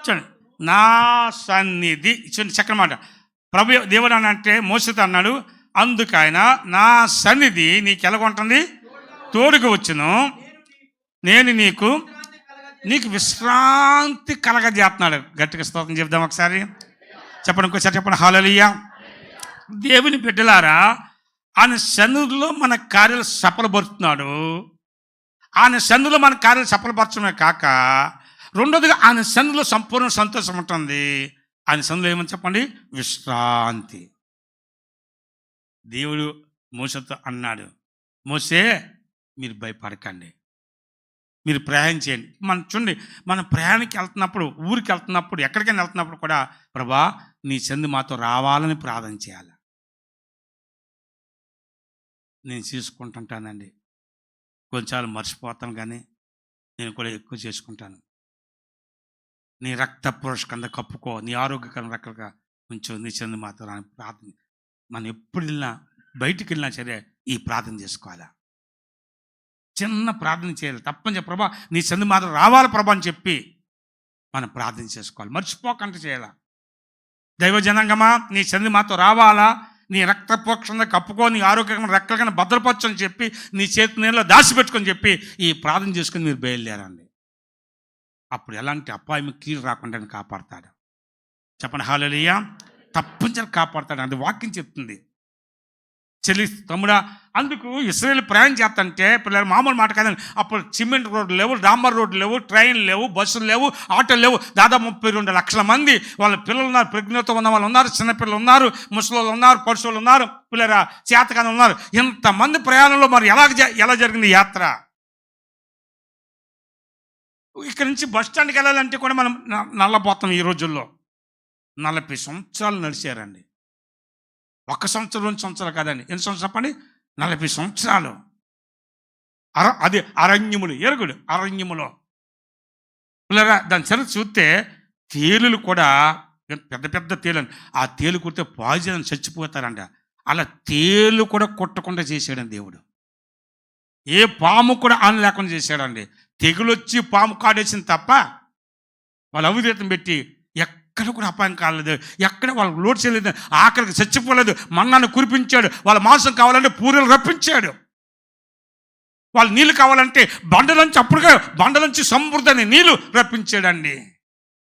చూడండి, నా సన్నిధి చూడండి, చక్కని మాట. ప్రభు దేవుడు అని అంటే మోసతో అన్నాడు, అందుకు ఆయన నా సన్నిధి నీకు ఎలాగుంటుంది, తోడుగా వచ్చును, నేను నీకు విశ్రాంతి కలగజేస్తున్నాడు. గట్టిగా స్తోత్రం చెప్దాం ఒకసారి, చెప్పండి, ఇంకోసారి చెప్పండి హల్లెలూయా. దేవుని బిడ్డలారా, ఆయన సన్నిధిలో మన కార్యాలు సఫలపరుస్తున్నాడు. ఆయన సన్నిధిలో మన కార్యాలు సఫలపరచడమే కాక, రెండోదిగా ఆయన సన్నిధిలో సంపూర్ణ సంతోషం ఉంటుంది. ఆయన సన్నిధిలో ఏమని చెప్పండి, విశ్రాంతి. దేవుడు మోసతో అన్నాడు, మోసే మీరు భయపడకండి, మీరు ప్రయాణం చేయండి. మనం చూడండి, మన ప్రయాణానికి వెళ్తున్నప్పుడు, ఊరికి వెళ్తున్నప్పుడు, ఎక్కడికైనా వెళ్తున్నప్పుడు కూడా ప్రభా నీ సన్నిధి మాతో రావాలని ప్రార్థన చేయాలి. నేను చేసుకుంటుంటానండి, కొంచెం మర్చిపోతాను, కానీ నేను కూడా ఎక్కువ చేసుకుంటాను. నీ రక్త పురుషకంద కప్పుకో, నీ ఆరోగ్యకరం రకాలుగా కొంచెం నీ సన్నిధి మాతో రాని ప్రార్థన. మనం ఎప్పుడు వెళ్ళినా, బయటికి వెళ్ళినా సరే ఈ ప్రార్థన చేసుకోవాలా. చిన్న ప్రార్థన చేయాలి తప్పని చెప్పి, ప్రభా నీ సన్నిధి మాత్రం రావాలి ప్రభా అని చెప్పి మనం ప్రార్థన చేసుకోవాలి, మర్చిపోకుండా చేయాలా. దైవ జనాంగమా, నీ సన్నిధి మాతో రావాలా, నీ రక్తపోక్షణ కప్పుకో, నీ ఆరోగ్యంగా రెక్కలకన్నా భద్రపరచు అని చెప్పి నీ చేతి నీళ్ళలో దాచిపెట్టుకొని చెప్పి ఈ ప్రార్థన చేసుకుని మీరు బయలుదేరండి. అప్పుడు ఎలాంటి అపాయం కీడు రాకుండా ఆయన కాపాడతాడు. చెప్పండి హల్లెలూయా. తప్పనిసరి కాపాడతాడు. అది వాక్యం చెప్తుంది. చెల్లి తమ్ముడా, అందుకు ఇశ్రాయేలు ప్రయాణం చేస్తుంటే పిల్లలు మామూలు మాట కాదండి. అప్పుడు సిమెంట్ రోడ్లు లేవు, డాంబర్ రోడ్లు లేవు, ట్రైన్లు లేవు, బస్సులు లేవు, ఆటోలు లేవు. దాదాపు 32 లక్షల మంది వాళ్ళ పిల్లలు ఉన్నారు, ప్రెగ్నెంట్తో ఉన్న వాళ్ళు ఉన్నారు, చిన్నపిల్లలు ఉన్నారు, ముసలోళ్ళు ఉన్నారు, పరుషులు ఉన్నారు, పిల్లల చేతకాని ఉన్నారు. ఇంతమంది ప్రయాణంలో మరి ఎలా జరిగింది యాత్ర? ఇక్కడ నుంచి బస్ స్టాండ్కి వెళ్ళాలంటే కూడా మనం నల్లపోతాం. ఈ రోజుల్లో 40 సంవత్సరాలు నడిచారండి. 1 సంవత్సరం 2 సంవత్సరాలు కాదండి. ఎన్ని సంవత్సరాలు చెప్పండి? 40 సంవత్సరాలు. అది అరణ్యములు, ఎరుగుడు అరణ్యములో. పిల్లరా, దాని చరిత్ర చూస్తే తేలులు కూడా పెద్ద పెద్ద తేలు, ఆ తేలు కుడితే పాయిజన్ చచ్చిపోతారంట. అలా తేలు కూడా కొట్టకుండా చేశాడండి దేవుడు. ఏ పాము కూడా ఆన లేకుండా చేశాడండి. తెగులొచ్చి పాము కాడేసింది తప్ప వాళ్ళు అవిధేతం పెట్టి ఎక్కడ కూడా అపాయం కాలేదు, ఎక్కడ వాళ్ళకి లోటు చేయలేదు, ఆకలికి చచ్చిపోలేదు. మన్నాను కురిపించాడు. వాళ్ళ మాంసం కావాలంటే పూరీలు రప్పించాడు. వాళ్ళు నీళ్ళు కావాలంటే బండలోంచి అప్పుడుగా బండలోంచి సమృద్ధి నీళ్ళు రప్పించాడండి.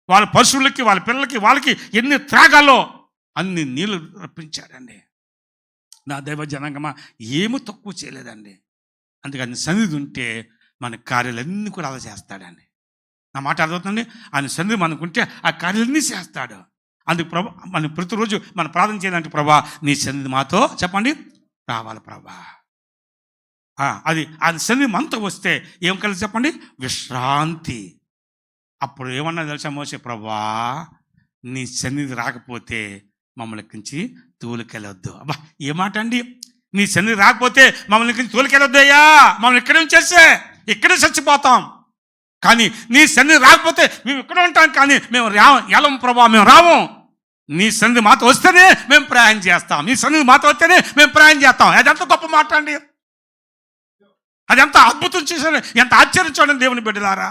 వాళ్ళ పశువులకి, వాళ్ళ పిల్లలకి, వాళ్ళకి ఎన్ని త్రాగాలో అన్ని నీళ్ళు రప్పించాడండి. నా దైవ జనాంగమా, ఏమీ తక్కువ చేయలేదండి. అందుకని సన్నిధి ఉంటే మన కార్యాలన్నీ కూడా అలా చేస్తాడండి. నా మాట అర్థమవుతుంది. ఆయన సన్నిధి మనకుంటే ఆ కార్యాలన్నీ చేస్తాడు. అందుకు ప్రభా, మనం ప్రతిరోజు మనం ప్రార్థన చేయాలంటే, ప్రభా నీ సన్నిధి మాతో చెప్పండి రావాలి ప్రభా. అది ఆయన సన్నిధి మనతో వస్తే ఏం కలిసి చెప్పండి? విశ్రాంతి. అప్పుడు ఏమన్నా తెలుసా మోసే, ప్రభా నీ సన్నిధి రాకపోతే మమ్మల్ని ఎక్కించి తోలుకెళ్ళొద్దు. అబ్బా ఏ మాట అండి! నీ సన్నిధి రాకపోతే మమ్మల్ని ఎక్కించి తోలుకెళ్ళొద్దు అయ్యా, మమ్మల్ని ఇక్కడే చేస్తే ఇక్కడే చచ్చిపోతాం. కానీ నీ సన్నిధి రాకపోతే మేము ఇక్కడ ఉంటాం, కానీ మేము ఎలం ప్రభా, మేము రాము. నీ సన్నిధి మాతో వస్తేనే మేము ప్రయాణం చేస్తాం. నీ సన్నిధి మాతో వస్తేనే మేము ప్రయాణం చేస్తాం. అదెంత గొప్ప మాట అండి! అదెంత అద్భుతం చేశారు, ఎంత ఆశ్చర్యం చూడండి దేవుని బిడ్డలారా.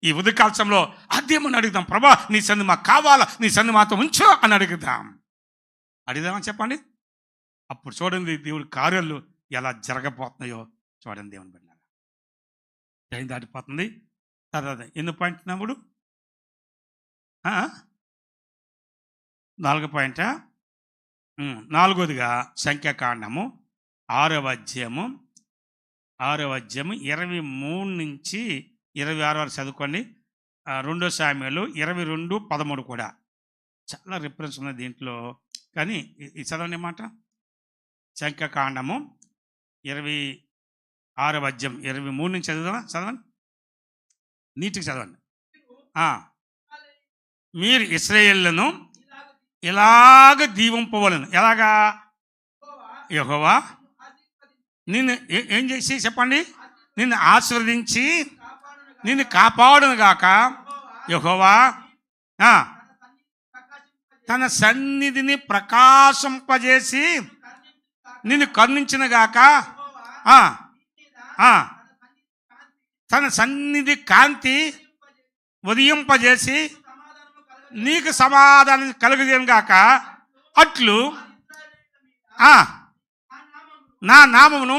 ఈ ఉదయకాల్సంలో అదేమని అడుగుదాం, ప్రభా నీ సన్నిధి మాకు కావాలా, నీ సన్నిధి మాతో ఉంచు అని అడుగుదామని చెప్పండి. అప్పుడు చూడండి దేవుడి కార్యాలు ఎలా జరగబోతున్నాయో చూడండి దేవుని బిడ్డలారా. టైం దాటిపోతుంది. తర్వాత ఎన్ని పాయింట్ నమ్ముడు? 4 పాయింటా? 4వదిగా సంఖ్యాకాండము 6వ అధ్యాయము 23 నుంచి 26 వరకు చదువుకోండి. 2 సామెలు 22:13 కూడా చాలా రిఫరెన్స్ ఉన్నది దీంట్లో. కానీ ఈ చదవండి మాట. సంఖ్యాకాండము 26వ అధ్యాయం 23 నుంచి చదవండి. నీటికి చదవండి. మీరు ఇశ్రాయేలును ఇలాగ దీవింపవలను. ఎలాగా? యెహోవా నిన్ను ఏం చేసి చెప్పండి? నిన్ను ఆశీర్వదించి నిన్ను కాపాడును గాక. యెహోవా తన సన్నిధిని ప్రకాశింపజేసి నిన్ను కరుణించిన గాక. తన సన్నిధి కాంతి ఉదయింపజేసి నీకు సమాధానం కలుగజేయను గాక. అట్లు నా నామమును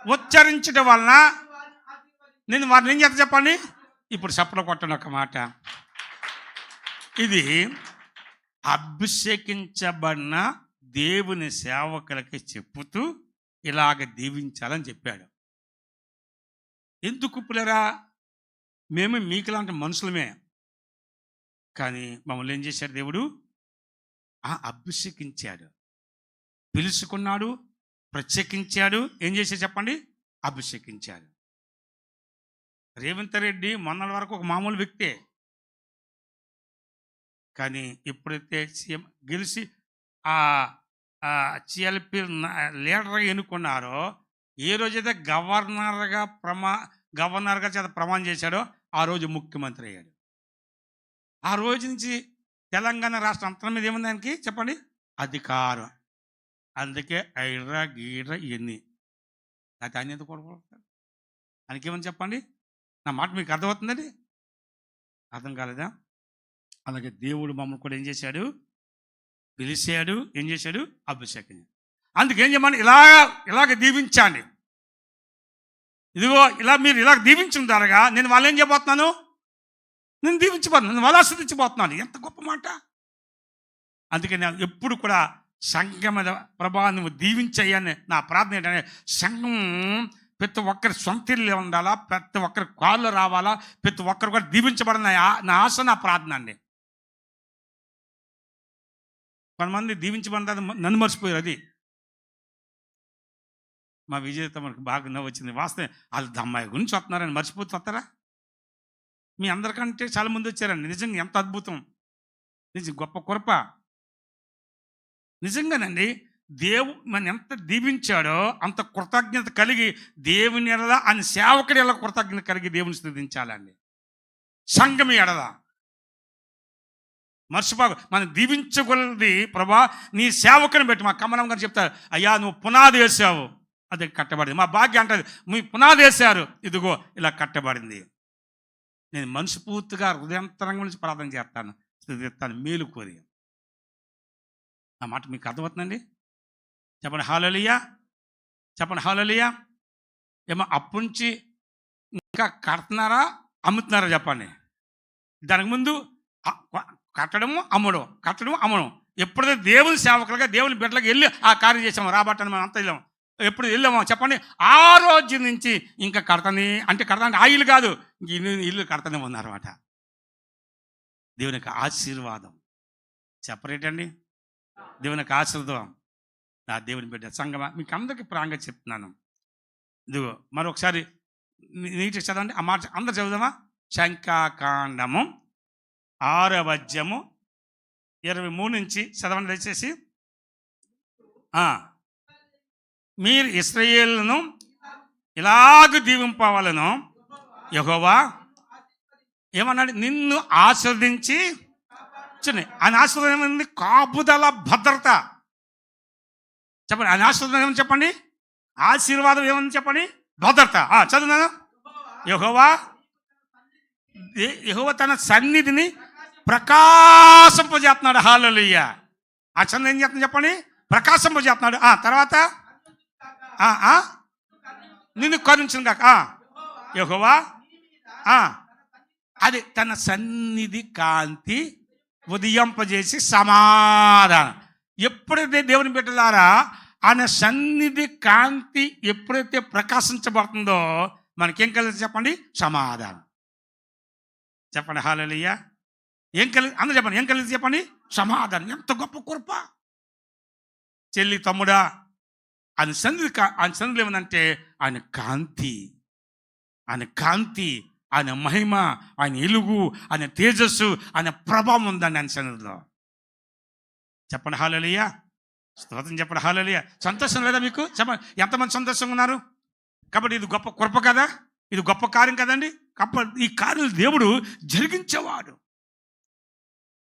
ఉచ్చరించడం వలన నేను వారిని ఏం చేస్తా చెప్పండి? ఇప్పుడు చప్పట్లు కొట్టను ఒక మాట. ఇది అభిషేకించబడిన దేవుని సేవకులకి చెప్పుతూ ఇలాగ దీవించాలని చెప్పాడు. ఎందుకు పిల్లరా? మేము మీకులాంటి మనుషులమే, కానీ మమ్మల్ని ఏం చేశాడు దేవుడు? అభిషేకించాడు, పిలుచుకున్నాడు, ప్రత్యేకించాడు. ఏం చేశాడు చెప్పండి? అభిషేకించాడు. రేవంత్ రెడ్డి మొన్నటి వరకు ఒక మామూలు వ్యక్తే, కానీ ఎప్పుడైతే సీఎం గెలిచి CLP లీడర్గా ఎన్నుకున్నారో, ఏ రోజైతే గవర్నర్గా చేత ప్రమాణం చేశాడో ఆ రోజు ముఖ్యమంత్రి అయ్యాడు. ఆ రోజు నుంచి తెలంగాణ రాష్ట్రం అంతరం మీద ఏముంది దానికి చెప్పండి? అధికారం. అందుకే ఐడ్రా గీడ్రా ఇవన్నీ అది ఆయన ఎందుకు కొడుకుంటారు? ఆయనకేమని చెప్పండి? నా మాట మీకు అర్థమవుతుందండి? అర్థం కాలేదా? అలాగే దేవుడు మమ్మల్ని కూడా ఏం చేశాడు? పిలిచాడు, ఏం చేశాడు? అభిషేకం. అందుకేం చేయమని ఇలాగ దీవించండి. ఇదిగో ఇలా మీరు ఇలా దీవించిన ద్వారాగా నేను వాళ్ళు ఏం చేయబోతున్నాను? నేను దీవించబోతున్నాను, నేను వాళ్ళు ఆస్వాదించబోతున్నాను. ఎంత గొప్ప మాట! అందుకే నేను ఎప్పుడు కూడా సంఘం మీద ప్రభా నువ్వు దీవించయ్యని నా ప్రార్థన ఏంటంటే, సంఘం ప్రతి ఒక్కరి సొంత ఇల్లు ఉండాలా, ప్రతి ఒక్కరి కాళ్ళు రావాలా, ప్రతి ఒక్కరు కూడా దీవించబడిన నా ఆశ, నా ప్రార్థన అండి. కొంతమంది దీవించబడ్డారు, నన్ను మర్చిపోయారు. అది మా విజయతో మనకు బాగా నవ్వు వచ్చింది. వాస్తవం వాళ్ళు అమ్మాయి గురించి వస్తున్నారని మర్చిపోతూ వస్తారా? మీ అందరికంటే చాలా మంది వచ్చారండి. నిజంగా ఎంత అద్భుతం, నిజం గొప్ప కృప. నిజంగానండి, మన ఎంత దీవించాడో అంత కృతజ్ఞత కలిగి దేవుని ఎడల, ఆయన సేవకుడి ఎడల కృతజ్ఞత కలిగి దేవుని స్తుతించాలండి. సంఘం ఎడల మర్చిపోక మనం దీవించగలది. ప్రభా నీ సేవకుని పెట్టి, మా కమలం గారు చెప్తారు, అయ్యా నువ్వు పునాది వేసావు, అది కట్టబడింది. మా భాగ్యం అంటది, మీ పునాది వేశారు, ఇదిగో ఇలా కట్టబడింది. నేను మనస్ఫూర్తిగా హృదయంతరంగా నుంచి ప్రార్థన చేస్తాను, స్తుతిస్తాను, మేలు కోరి. ఆ మాట మీకు అర్థమవుతుందండి? చెప్పండి హల్లెలూయా, చెప్పండి హల్లెలూయా. ఏమో అప్పటి నుంచి ఇంకా కడుతున్నారా, అమ్ముతున్నారా? చెప్పండి. దానికి ముందు కట్టడము అమ్మడం, కట్టడం అమ్మడం. ఎప్పుడైతే దేవుని సేవకులుగా, దేవుని బిడ్డలకు వెళ్ళి ఆ కార్యం చేసాము, రాబట్టని మనం అంతా వెళ్ళాము. ఎప్పుడు వెళ్ళామో చెప్పండి, ఆ రోజు నుంచి ఇంకా కడతానే అంటే కడతానే ఆయిల్ కాదు, ఇల్లు కడతానే ఉన్నారన్నమాట. దేవుని యొక్క ఆశీర్వాదం చెప్పరేటండి, దేవుని యొక్క ఆశీర్వాదం. నా దేవుని బిడ్డ సంగమా, మీకు అందరికీ ప్రాంగా చెప్తున్నాను. ఇదిగో మరొకసారి నీటి చదవండి, ఆ మాట అందరు చదువుదామా? శంఖాకాండము 6వ అధ్యాయము 23 నుంచి చదవండి దయచేసి. మీరు ఇశ్రాయేలును ఇలాగ దీవింపవలెను, యెహోవా ఏమన్నాడు? నిన్ను ఆశీర్వదించి చూడండి. ఆయన ఆశీర్వాదం ఏమైంది? కాపుదల, భద్రత. చెప్పండి, ఆయన ఆశీర్వాదం ఏమని చెప్పండి? ఆశీర్వాదం ఏమని చెప్పండి? భద్రత. చదువున్నాను. యెహోవా తన సన్నిధిని ప్రకాశింపజేస్తున్నాడు. హల్లెలూయా. ఆ చంద్ర ఏం చేస్తున్నాడు చెప్పండి? ప్రకాశింపజేస్తున్నాడు. తర్వాత నిన్ను కరుణించును గాక. యెహోవా అది తన సన్నిధి కాంతి ఉదయింపజేసి సమాధానం. ఎప్పుడైతే దేవుని బిడ్డలారా ఆయన సన్నిధి కాంతి ఎప్పుడైతే ప్రకాశించబడుతుందో మనకేం కలిసి చెప్పండి? సమాధానం. చెప్పండి హల్లెలూయా. ఏం కలిసి అందరూ చెప్పండి, ఏం కలిసి చెప్పండి? సమాధానం. ఎంత గొప్ప కృప! చెల్లి, తమ్ముడా, ఆయన సన్నిధిలో ఏమనంటే ఆయన కాంతి, ఆయన కాంతి, ఆయన మహిమ, ఆయన ఎలుగు, ఆయన తేజస్సు, ఆయన ప్రభావం ఉందండి ఆయన సన్నిధిలో. చెప్పండి హల్లెలూయా. స్తోత్రం. చెప్పండి హల్లెలూయా. సంతోషం లేదా మీకు? చెప్పండి, ఎంతమంది సంతోషంగా ఉన్నారు? కాబట్టి ఇది గొప్ప కృప కదా, ఇది గొప్ప కార్యం కదండి. ఈ కార్యం దేవుడు జరిగించేవాడు,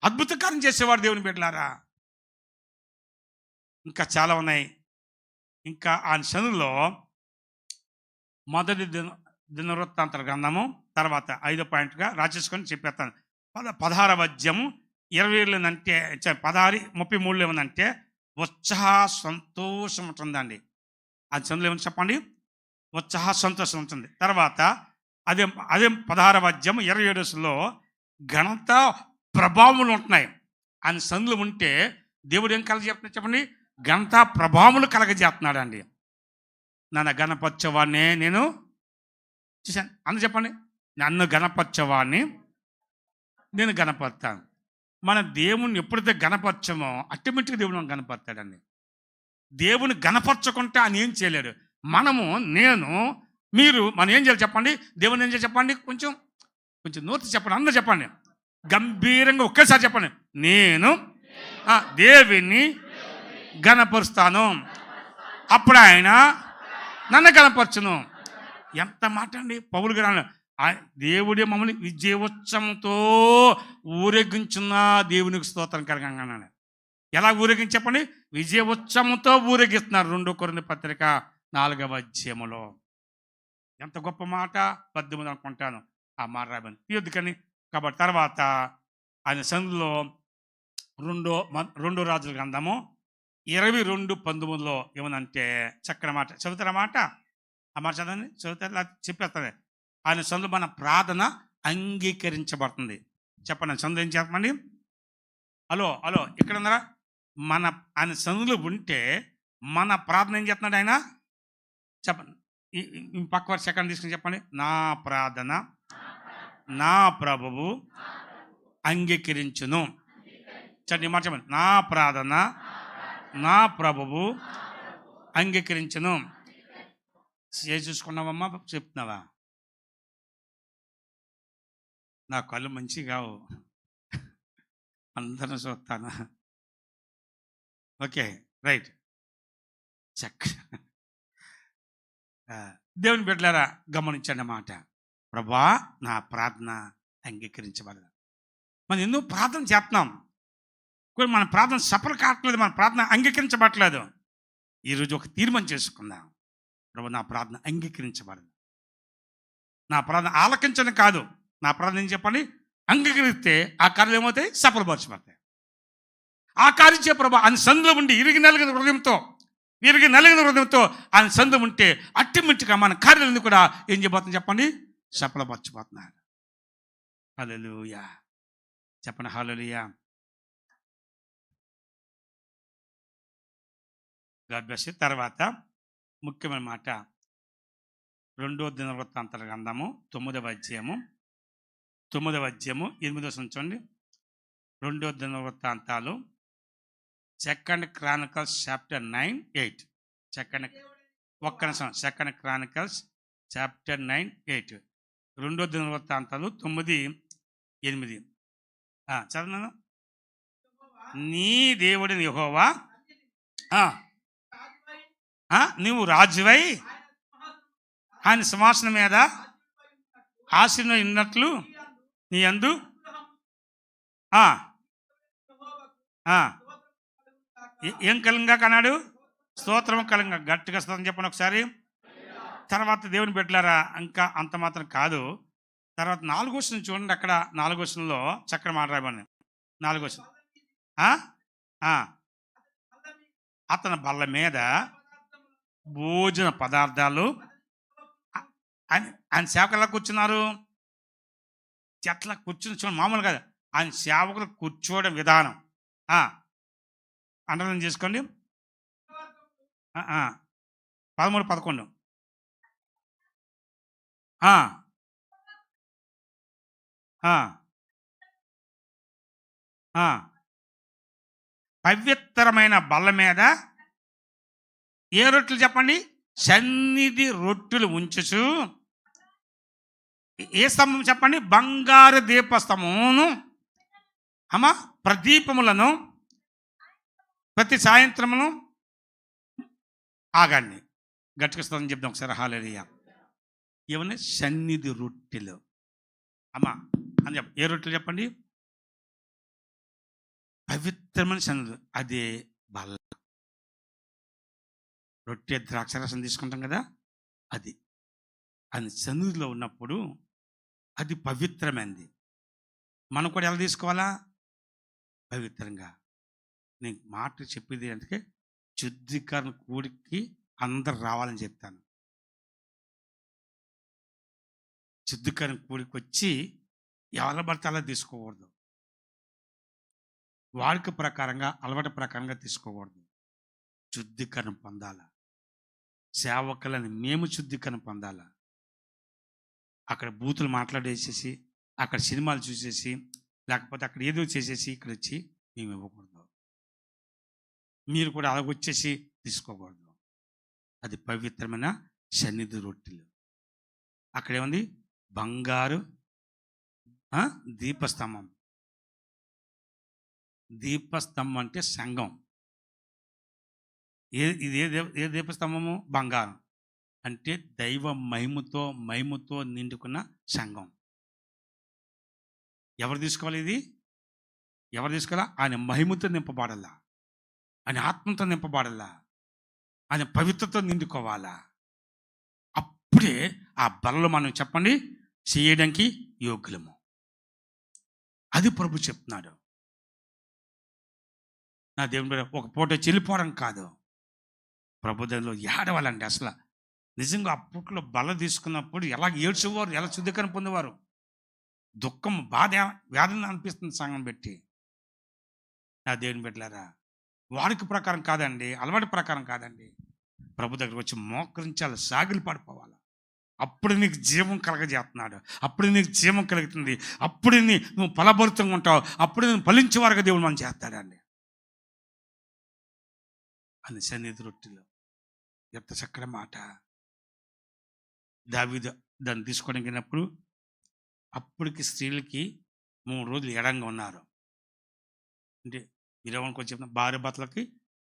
అద్భుత కార్యం చేసేవాడు దేవుని బిడ్డలారా. ఇంకా చాలా ఉన్నాయి. ఇంకా ఆయన సన్నిధిలో మొదటి దినవృత్తాంతాల గ్రంథము, తర్వాత 5వ పాయింట్గా రాసేసుకొని చెప్పేస్తాను. 16వ అధ్యాయము 20 అంటే 33 ఏమనంటే ఉత్సాహ సంతోషం ఉంటుందండి. అది సన్నిధిలో ఏమని చెప్పండి? ఉత్సాహ సంతోషం ఉంటుంది. తర్వాత అదే 16వ అధ్యాయం 27లో ఘనత ప్రభావములు ఉంటున్నాయి. ఆయన సన్నిధిలో ఉంటే దేవుడు ఏం కలగజేస్తున్నాడు చెప్పండి? ఘనత ప్రభావములు కలగజేస్తున్నాడు అండి. నన్ను గణపరచేవాడిని నేను చూశాను. అందుకు చెప్పండి, నన్ను గణపరచేవాడిని నేను గణపడతాను. మన దేవుణ్ణి ఎప్పుడైతే గణపరచమో ఆటోమేటిక్గా దేవుడు మనం గణపడతాడండి. దేవుని గణపరచకుంటే ఆయన ఏం చేయలేడు. మనం ఏం చేయాలి చెప్పండి? దేవుని ఏం చేయాలి చెప్పండి? కొంచెం నోటి చెప్పండి, అందరూ చెప్పండి గంభీరంగా ఒకేసారి చెప్పండి. నేను దేవుని గణపరుస్తాను, అప్పుడు ఆయన నన్ను గణపరచును. ఎంత మాట అండి! పౌలు గారు దేవుడే మమ్మల్ని విజయోత్సవంతో ఊరేగించున్న దేవునికి స్తోత్రం కలగంగానే. ఎలా ఊరేగించి చెప్పండి? విజయోత్సవంతో ఊరేగిస్తున్నారు. 2 కొరింథీ పత్రిక 4వ అధ్యాయములో. ఎంత గొప్ప మాట! 18 అనుకుంటాను ఆ మాట రాబని తీయొద్దు కానీ. కాబట్టి తర్వాత ఆయన సన్నిధిలో రెండో రాజుల గ్రంథము 22:19 ఏమనంటే చక్కని మాట చదువుతారా మాట? ఆ మాట చదవండి, చదువుతారు చెప్పేస్తుంది. ఆయన సందులో మన ప్రార్థన అంగీకరించబడుతుంది. చెప్పండి, సందు ఏం చెప్పండి? హలో ఇక్కడ ఉన్నారా? ఆయన సందులో ఉంటే మన ప్రార్థన ఏం చేస్తున్నాడు ఆయన? చెప్పండి, పక్క వరుస సెకండ్ తీసుకుని చెప్పండి. నా ప్రార్థన నా ప్రభువు అంగీకరించును. చెప్పండి, మాట చెప్పండి. నా ప్రార్థన నా ప్రభువు అంగీకరించును. చూసుకున్నావమ్మా, చెప్తున్నావా? నా కళ్ళు మంచిగా కావు, అందరం చూస్తాను. Okay, right. చెక్. దేవుని బిడ్డలారా గమనించండి మాట. ప్రభా నా ప్రార్థన అంగీకరించబడదు. మనం ఎన్నో ప్రార్థన చేస్తున్నాం, మన ప్రార్థన సఫలం కావట్లేదు, మన ప్రార్థన అంగీకరించబడట్లేదు. ఈరోజు ఒక తీర్మానం చేసుకుందాం. ప్రభు నా ప్రార్థన అంగీకరించబడదు. నా ప్రార్థన ఆలకించడం కాదు, నా ప్రార్థన ఏం చెప్పండి? అంగీకరిస్తే ఆ కార్యాలు ఏమవుతాయి? సఫలపరచబడతాయి. ఆ కార్యం చే ప్రభు ఆయన సందులో ఉండి విరిగి నలిగిన హృదయంతో ఆయన సందు ఉంటే అట్టిమిట్టుగా మన కార్యాలన్నీ కూడా ఏం చేయబోతుంది చెప్పండి? సఫలపరచబోతున్నారు. హల్లెలూయా చెప్పండి, హల్లెలూయా. God bless you. తర్వాత ముఖ్యమైన మాట, 2వ దినవృత్తాంతాల గ్రంథము 9వ అధ్యాయము 8వ చూడండి. 2వ దినవృత్తాంతాలు 2 Chronicles చాప్టర్ 9:8. 2 Chronicles chapter 9:8. 2వ దినవృత్తాంతాలు 9:8. చదవను. నీ దేవుడిని యెహోవా నువ్వు రాజువై ఆయన సింహాసనం మీద ఆశీర్వాదం ఉన్నట్లు నీ యందు ఏం కలంగా కన్నాడు? స్తోత్రం కలంగా. గట్టిగా స్తోత్రం చెప్పండి ఒకసారి. తర్వాత దేవుని బిడ్డలారా ఇంకా అంత మాత్రం కాదు. తర్వాత 4వ వచనం చూడండి. అక్కడ 4వ వచనంలో చక్కని మాట రాయమని. 4వ వచనం, అతని బల్ల మీద భోజన పదార్థాలు. ఆయన సేవకులు కూర్చున్నారు, చెట్ల కూర్చుని చూడండి, మామూలు కాదు. ఆయన సేవకులు కూర్చోవడం విధానం అండర్లైన్ చేసుకోండి. 13-11. పవిత్రమైన బల్ల మీద ఏ రొట్టెలు చెప్పండి? సన్నిధి రొట్టెలు ఉంచుచు. ఏ స్తంభం చెప్పండి? బంగారు దీపస్తంభమును ప్రదీపములను ప్రతి సాయంత్రమును ఆగండి. గట్టిగా స్తోత్రం చెప్దాం ఒకసారి. హల్లెలూయా. ఏమన్నా సన్నిధి రొట్టెలు అని చెప్ప. ఏ రొట్టెలు చెప్పండి? పవిత్రమైన సన్నిధి. అదే బల్ల. రొట్టె ద్రాక్షరసం తీసుకుంటాం కదా, అది సన్నిధిలో ఉన్నప్పుడు అది పవిత్రమైనది. మనం కూడా ఎలా తీసుకోవాలా? పవిత్రంగా. నేను మాట చెప్పేది అంటే శుద్ధీకరణ కూడికి అందరు రావాలని చెప్తాను. శుద్ధీకరణ కూడికి వచ్చి ఎవరి పడితే అలా తీసుకోకూడదు. వాడిక ప్రకారంగా అలవాటు ప్రకారంగా తీసుకోకూడదు. శుద్ధీకరణ పొందాలా. సేవకులని మేము శుద్ధీకరణ పొందాలా. అక్కడ బూతులు మాట్లాడేసేసి, అక్కడ సినిమాలు చూసేసి, లేకపోతే అక్కడ ఏదో చేసేసి ఇక్కడ వచ్చి మేము ఇవ్వకూడదు. మీరు కూడా అలాగొచ్చేసి తీసుకోకూడదు. అది పవిత్రమైన సన్నిధి రొట్టెలు. అక్కడేముంది? బంగారు దీపస్తంభం. దీపస్తంభం అంటే సంఘం. ఇది ఏ దీపస్తంభము? బంగారం. అంటే దైవ మహిమతో నిండుకున్న సంఘం. ఎవరు తీసుకోవాలి? ఇది ఎవరు తీసుకోవాలా? ఆయన మహిమతో నింపబడాలా, ఆయన ఆత్మతో నింపబడాలా, ఆయన పవిత్రతో నిండుకోవాలా. అప్పుడే ఆ బలలో మనం చెప్పండి చేయడానికి యోగ్యులము. అది ప్రభు చెప్తున్నాడు. నా దేవుని బిడ్డ ఒక పూట చెల్లిపోవడం కాదు, ప్రభు దగ్గరలో ఏడవాలండి. అసలు నిజంగా అప్పట్లో బల తీసుకున్నప్పుడు ఎలా ఏడ్చేవారు, ఎలా శుద్ధీకరణ పొందేవారు. దుఃఖం, బాధ, వేదన అనిపిస్తుంది సంఘం పెట్టి. నా దేవుని బిడ్డలారా, వాడికి ప్రకారం కాదండి, అలవాటు ప్రకారం కాదండి. ప్రభు దగ్గరకు వచ్చి మోకరించాలి, సాగిలి పడిపోవాలి. అప్పుడు నీకు జీవం కలగజేస్తున్నాడు, అప్పుడు నీకు జీవం కలుగుతుంది, అప్పుడు నువ్వు ఫలభరితంగా ఉంటావు, అప్పుడు నేను ఫలించే వారుగా దేవుడు మనం చేస్తాడండి. అని సన్నిధి రొట్టెలో ఎంత చక్కటి మాట. దావీదు దాన్ని తీసుకోవడానికి వెళ్ళినప్పుడు అప్పటికి స్త్రీలకి 3 రోజులు ఎడంగా ఉన్నారు. అంటే మీరేమని కొంచెం చెప్పిన భార్య భర్తలకి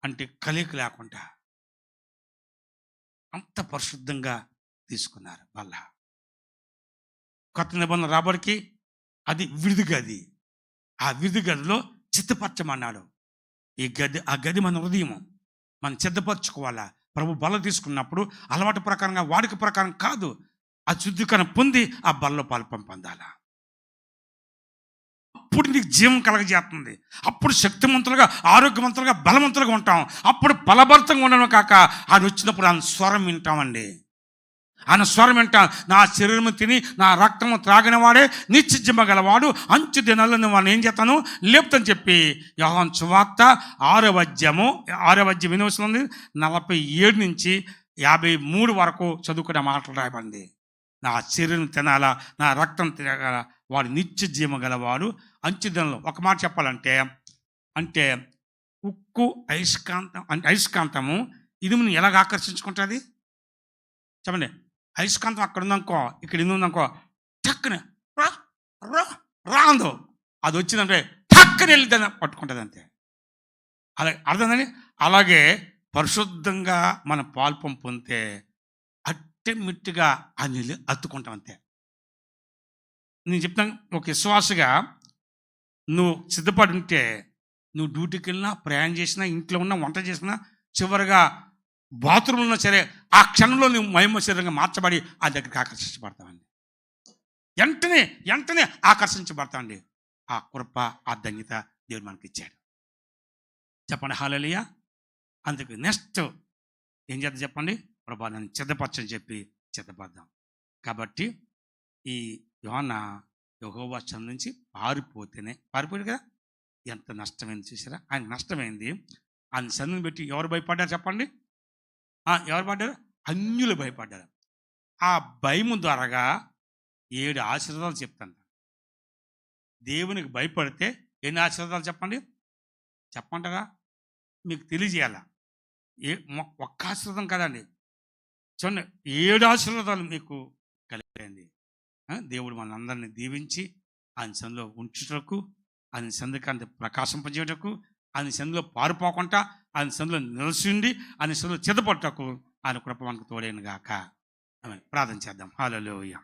అంటే కలిక లేకుండా అంత పరిశుద్ధంగా తీసుకున్నారు బల్ల. కొత్త నిబంధన రాబడికి అది విడిది గది. ఆ విడిది గదిలో చిత్తపరచమన్నాడు. ఆ గది మన హృదయము, మనం సిద్ధపరచుకోవాలా. ప్రభు బల్ల తీసుకున్నప్పుడు అలవాటు ప్రకారంగా, వాడిక ప్రకారం కాదు, ఆ శుద్ధీకరణ పొంది ఆ బల్లో పాల్పం పొందాలా. అప్పుడు నీకు జీవం కలగజేస్తుంది, అప్పుడు శక్తివంతులుగా, ఆరోగ్యవంతులుగా, బలవంతులుగా ఉంటాం. అప్పుడు ఫలభరితంగా ఉండడం కాక అది వచ్చినప్పుడు ఆయన స్వరం వింటామండి. ఆయన స్వరం వింటాం. నా శరీరము తిని నా రక్తము త్రాగిన వాడే నిత్య జీవం గలవాడు, అంచు దినాల్లో నువ్వు వాడిని ఏం చేస్తాను లేపుతని చెప్పి యోహాను సువార్త 6వ అధ్యాయం వినివస్తుంది 47 నుంచి 53 వరకు చదువుకునే మాటలు రాయబండి. నా శరీరం తినాలా, నా రక్తం తినగల వాడు నిత్య జీవం గలవాడు, అంచు దినంలో. ఒక మాట చెప్పాలంటే, అంటే ఉక్కు అయస్కాంతము ఇనుముని ఎలాగ ఆకర్షించుకుంటుంది చెప్పండి. అయస్కాంతం అక్కడ ఉందనుకో, ఇక్కడ ఇది ఉందనుకో, టక్కున రా రా రా అందో, అది వచ్చిందంటే టక్కున వెళ్ళి దాన్ని పట్టుకుంటుంది అంతే. అలాగే అర్థందండి. అలాగే పరిశుద్ధంగా మన పాల్పం పొందితే అట్టెమిట్టుగా ఆ నీళ్ళు అత్తుకుంటాం అంతే. నేను చెప్తాను, ఒక విశ్వాసగా నువ్వు సిద్ధపడి ఉంటే, నువ్వు డ్యూటీకి వెళ్ళినా, ప్రయాణం చేసినా, ఇంట్లో ఉన్నా, వంట చేసినా, చివరిగా బాత్రూంలో ఉన్నా సరే, ఆ క్షణంలో నువ్వు మహిమ శరీరంగా మార్చబడి ఆ దగ్గరికి ఆకర్షించబడతావండి. వెంటనే ఆకర్షించబడతామండి. ఆ కృప, ఆ ధన్యత దేవుడు మనకి ఇచ్చాడు. చెప్పండి హల్లెలూయా. అందుకు నెక్స్ట్ ఏం చేద్దాం చెప్పండి, ప్రభా నన్ను సిద్ధపరచని చెప్పి సిద్ధపడదాం. కాబట్టి ఈ యోనా యెహోవా సన్నిధి నుంచి పారిపోయాడు కదా, ఎంత నష్టమైంది చూసారా. ఆయన నష్టమైంది. ఆయన సన్నిధిని పెట్టి ఎవరు భయపడ్డారు చెప్పండి, ఎవరు పడ్డారు? అన్యులు భయపడ్డారు. ఆ భయము ద్వారాగా 7 ఆశీర్వాదాలు చెప్తాను. దేవునికి భయపడితే ఎన్ని ఆశీర్వాదాలు చెప్పండి, చెప్పంటారా? మీకు తెలియజేయాల. ఒక్క ఆశీర్వాదం కదండి, చూడండి 7 ఆశీర్వాదాలు మీకు కలిగింది. దేవుడు మనందరినీ దీవించి ఆయన సన్నిధిలో ఉంచుటకు, ఆయన సన్నిధికి ప్రకాశింపజేయటకు, ఆయన సన్నిధిలో పారిపోకుండా ఆయన సన్నిధిలో నిలిచిండి ఆయన సన్నిధిలో చిత్తపట్టుటకు ఆయన కృప మనకు తోడైన గాక. ప్రార్థన చేద్దాం. హల్లెలూయా.